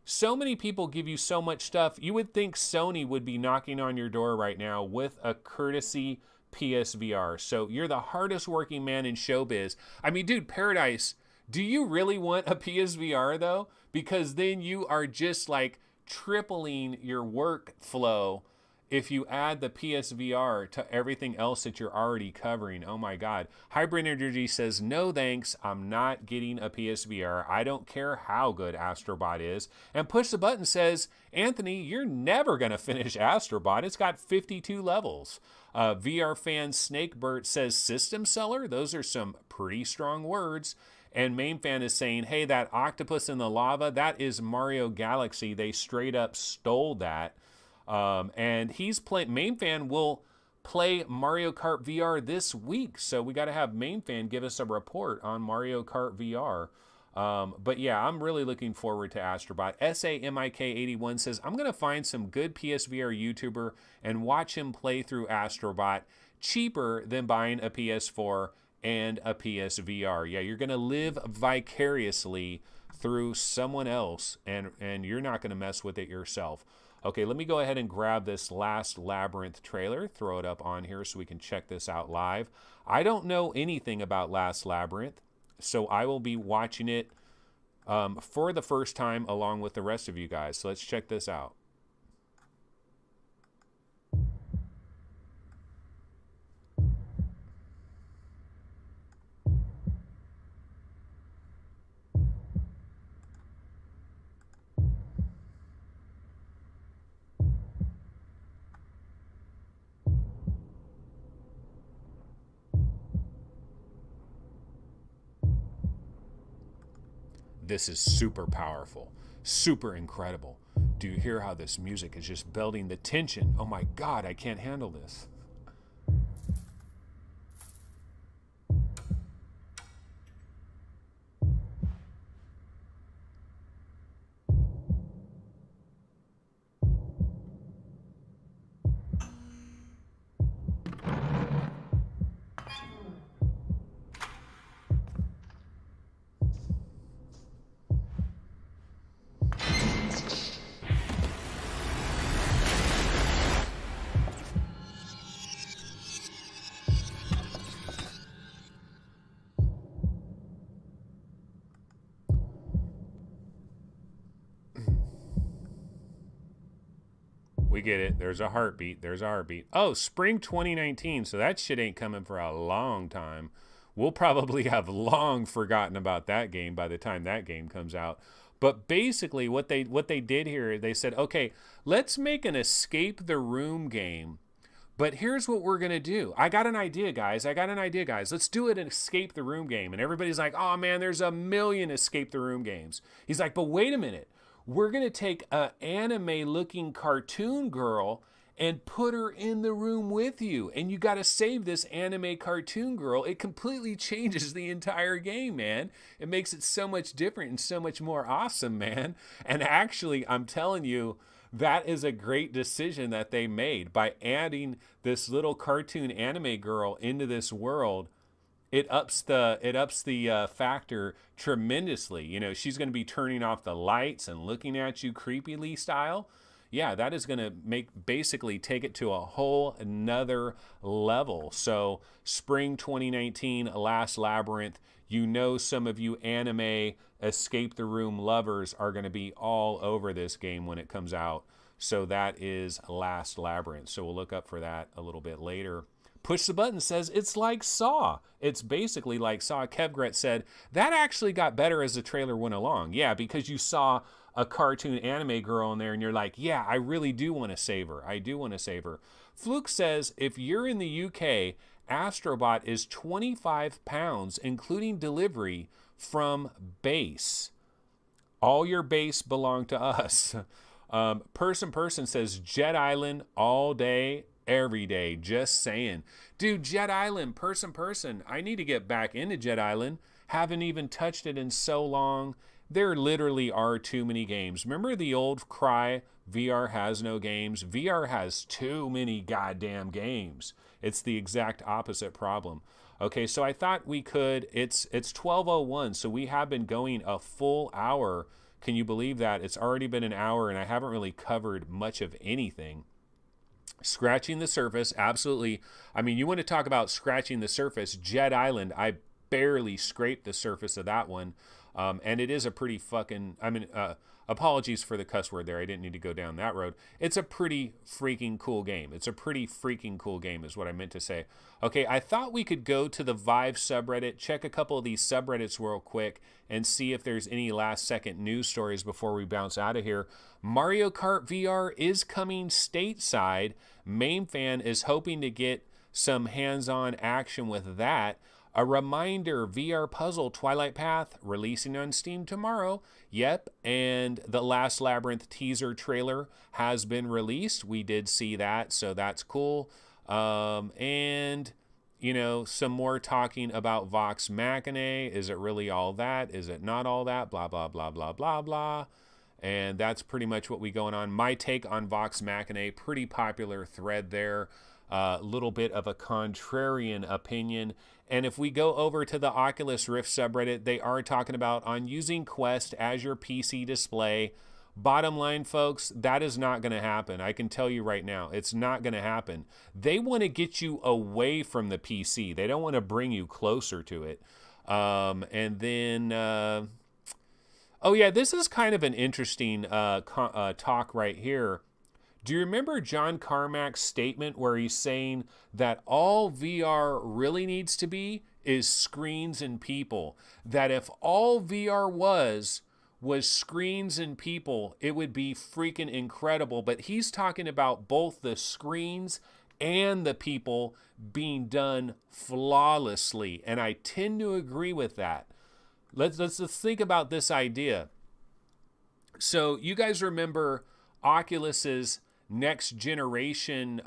so many people give you so much stuff. You would think Sony would be knocking on your door right now with a courtesy PSVR. So you're the hardest working man in showbiz. I mean, dude, Paradise, do you really want a PSVR though? Because then you are just like tripling your workflow if you add the PSVR to everything else that you're already covering. Oh my God. Hybrid Energy says, no thanks, I'm not getting a PSVR. I don't care how good Astro Bot is. And Push the Button says, Anthony, you're never going to finish Astro Bot. It's got 52 levels. VR fan Snakebert says, system seller? Those are some pretty strong words. And Main Fan is saying, hey, that octopus in the lava, that is Mario Galaxy. They straight up stole that. And he's playing, Main Fan will play Mario Kart VR this week. So we got to have Main Fan give us a report on Mario Kart VR. But yeah, I'm really looking forward to Astrobot. SAMIK81 says, I'm going to find some good PSVR YouTuber and watch him play through Astrobot cheaper than buying a PS4 and a PSVR. Yeah, you're going to live vicariously through someone else, and you're not going to mess with it yourself. Okay, let me go ahead and grab this last Labyrinth trailer, throw it up on here so we can check this out live. I don't know anything about Last Labyrinth, so I will be watching it for the first time along with the rest of you guys. So let's check this out. This is super powerful, super incredible. Do you hear how this music is just building the tension? Oh my God, I can't handle this. We get it. There's a heartbeat. There's a heartbeat. Oh, spring 2019. So that shit ain't coming for a long time. We'll probably have long forgotten about that game by the time that game comes out. But basically what they did here, they said, okay, let's make an escape the room game. But here's what we're going to do. I got an idea, guys. Let's do an escape the room game. And everybody's like, oh man, there's a million escape the room games. He's like, but wait a minute. We're going to take an anime-looking cartoon girl and put her in the room with you. And you got to save this anime cartoon girl. It completely changes the entire game, man. It makes it so much different and so much more awesome, man. And actually, I'm telling you, that is a great decision that they made by adding this little cartoon anime girl into this world. It ups the factor tremendously. You know, she's going to be turning off the lights and looking at you creepily style. Yeah, that is going to basically take it to a whole another level. So spring 2019, Last Labyrinth, you know, some of you anime escape the room lovers are going to be all over this game when it comes out. So that is Last Labyrinth. So we'll look up for that a little bit later. Push the Button says it's like Saw. It's basically like Saw. Kevgret said that actually got better as the trailer went along. Yeah, because you saw a cartoon anime girl in there and you're like, yeah, I really do want to save her. I do want to save her. Fluke says if you're in the UK, Astro Bot is 25 pounds, including delivery from base. All your base belong to us. Person says Jet Island all day, every day. Just saying. Dude, Jet Island, person. I need to get back into Jet Island. Haven't even touched it in so long. There literally are too many games. Remember the old cry, VR has no games? VR has too many goddamn games. It's the exact opposite problem. Okay, so I thought we could, it's 12:01, so we have been going a full hour. Can you believe that? It's already been an hour and I haven't really covered much of anything. Scratching the surface, absolutely. I mean, you want to talk about scratching the surface, Jet Island, I barely scraped the surface of that one. And it is a pretty fucking, apologies for the cuss word there. I didn't need to go down that road. It's a pretty freaking cool game. It's a pretty freaking cool game is what I meant to say. Okay, I thought we could go to the Vive subreddit, check a couple of these subreddits real quick, and see if there's any last second news stories before we bounce out of here. Mario Kart VR is coming stateside. Main Fan is hoping to get some hands-on action with that. A reminder, VR Puzzle Twilight Path releasing on Steam tomorrow. Yep, and the last Labyrinth teaser trailer has been released. We did see that, so that's cool. And, you know, some more talking about Vox Machinae. Is it really all that? Is it not all that? Blah, blah, blah, blah, blah, blah. And that's pretty much what we going on. My take on Vox Machinae, pretty popular thread there. A little bit of a contrarian opinion. And if we go over to the Oculus Rift subreddit, they are talking about on using Quest as your PC display. Bottom line, folks, that is not going to happen. I can tell you right now, it's not going to happen. They want to get you away from the PC. They don't want to bring you closer to it. And then, oh yeah, this is kind of an interesting talk right here. Do you remember John Carmack's statement where he's saying that all VR really needs to be is screens and people? That if all VR was screens and people, it would be freaking incredible. But he's talking about both the screens and the people being done flawlessly. And I tend to agree with that. Let's think about this idea. So you guys remember Oculus's next generation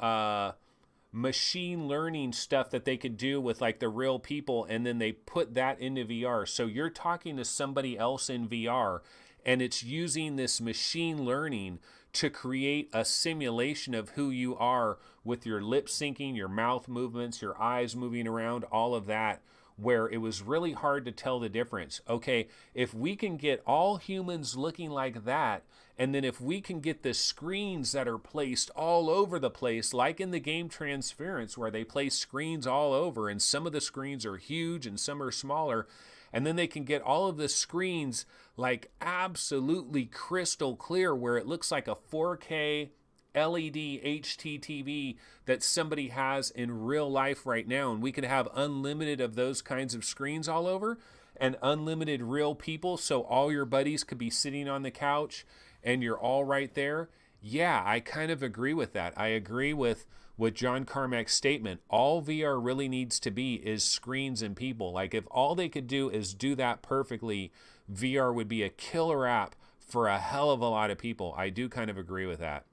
machine learning stuff that they could do with like the real people, and then they put that into VR. So you're talking to somebody else in VR and it's using this machine learning to create a simulation of who you are with your lip syncing, your mouth movements, your eyes moving around, all of that, where it was really hard to tell the difference. Okay, if we can get all humans looking like that, and then if we can get the screens that are placed all over the place, like in the game Transference, where they place screens all over, and some of the screens are huge and some are smaller, and then they can get all of the screens like absolutely crystal clear, where it looks like a 4K LED HDTV that somebody has in real life right now, and we could have unlimited of those kinds of screens all over and unlimited real people, so all your buddies could be sitting on the couch and you're all right there. Yeah, I kind of agree with that. I agree with John Carmack's statement. All VR really needs to be is screens and people. Like if all they could do is do that perfectly, VR would be a killer app for a hell of a lot of people. I do kind of agree with that.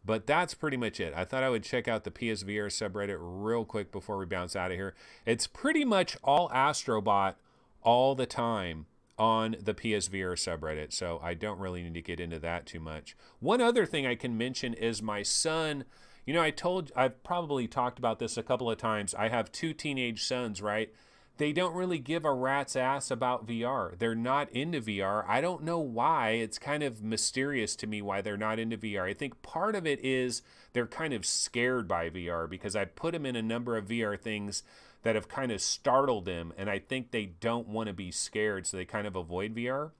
But that's pretty much it. I thought I would check out the PSVR subreddit real quick before we bounce out of here. It's pretty much all Astro Bot all the time on the PSVR subreddit, so I don't really need to get into that too much. One other thing I can mention is my son. You know, I've probably talked about this a couple of times. I have 2 teenage sons, right? They don't really give a rat's ass about VR. They're not into VR. I don't know why. It's kind of mysterious to me why they're not into VR. I think part of it is they're kind of scared by VR because I put them in a number of VR things that have kind of startled them, and I think they don't want to be scared, so they kind of avoid VR.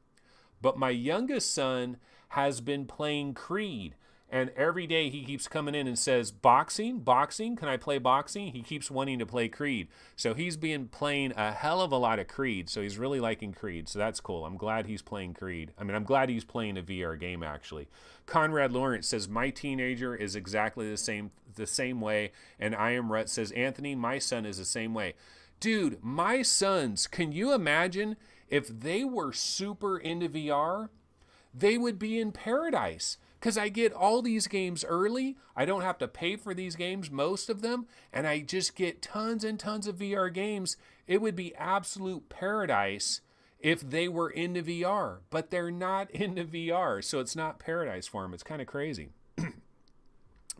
But my youngest son has been playing Creed, And every day he keeps coming in and says, boxing, can I play boxing? He keeps wanting to play Creed. So he's been playing a hell of a lot of Creed. So he's really liking Creed. So that's cool. I'm glad he's playing Creed. I mean, I'm glad he's playing a VR game, actually. Conrad Lawrence says, my teenager is exactly the same way. And I Am Rut says, Anthony, my son is the same way. Dude, my sons, can you imagine if they were super into VR? They would be in paradise. Because I get all these games early. I don't have to pay for these games, most of them. And I just get tons and tons of VR games. It would be absolute paradise if they were into VR. But they're not into VR. So it's not paradise for them. It's kind of crazy.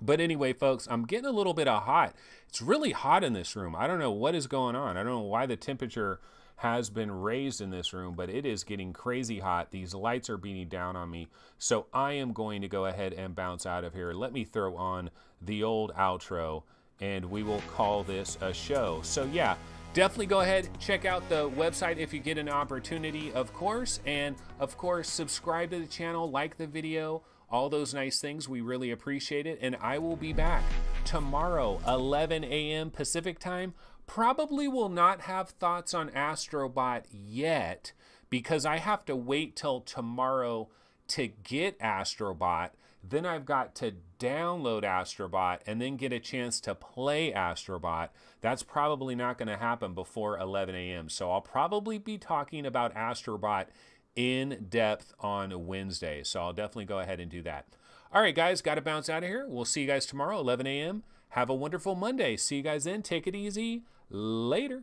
But anyway, folks, I'm getting a little bit of hot. It's really hot in this room. I don't know what is going on. I don't know why the temperature has been raised in this room, but it is getting crazy hot. These lights are beating down on me. So I am going to go ahead and bounce out of here. Let me throw on the old outro and we will call this a show. So yeah, definitely go ahead, check out the website if you get an opportunity, of course. And of course, subscribe to the channel, like the video, all those nice things. We really appreciate it. And I will be back tomorrow, 11 a.m. Pacific time. Probably will not have thoughts on Astro Bot yet because I have to wait till tomorrow to get Astro Bot. Then I've got to download Astro Bot and then get a chance to play Astro Bot. That's probably not going to happen before 11 a.m. So I'll probably be talking about Astro Bot in depth on Wednesday. So I'll definitely go ahead and do that. All right, guys, got to bounce out of here. We'll see you guys tomorrow, 11 a.m. Have a wonderful Monday. See you guys then. Take it easy. Later.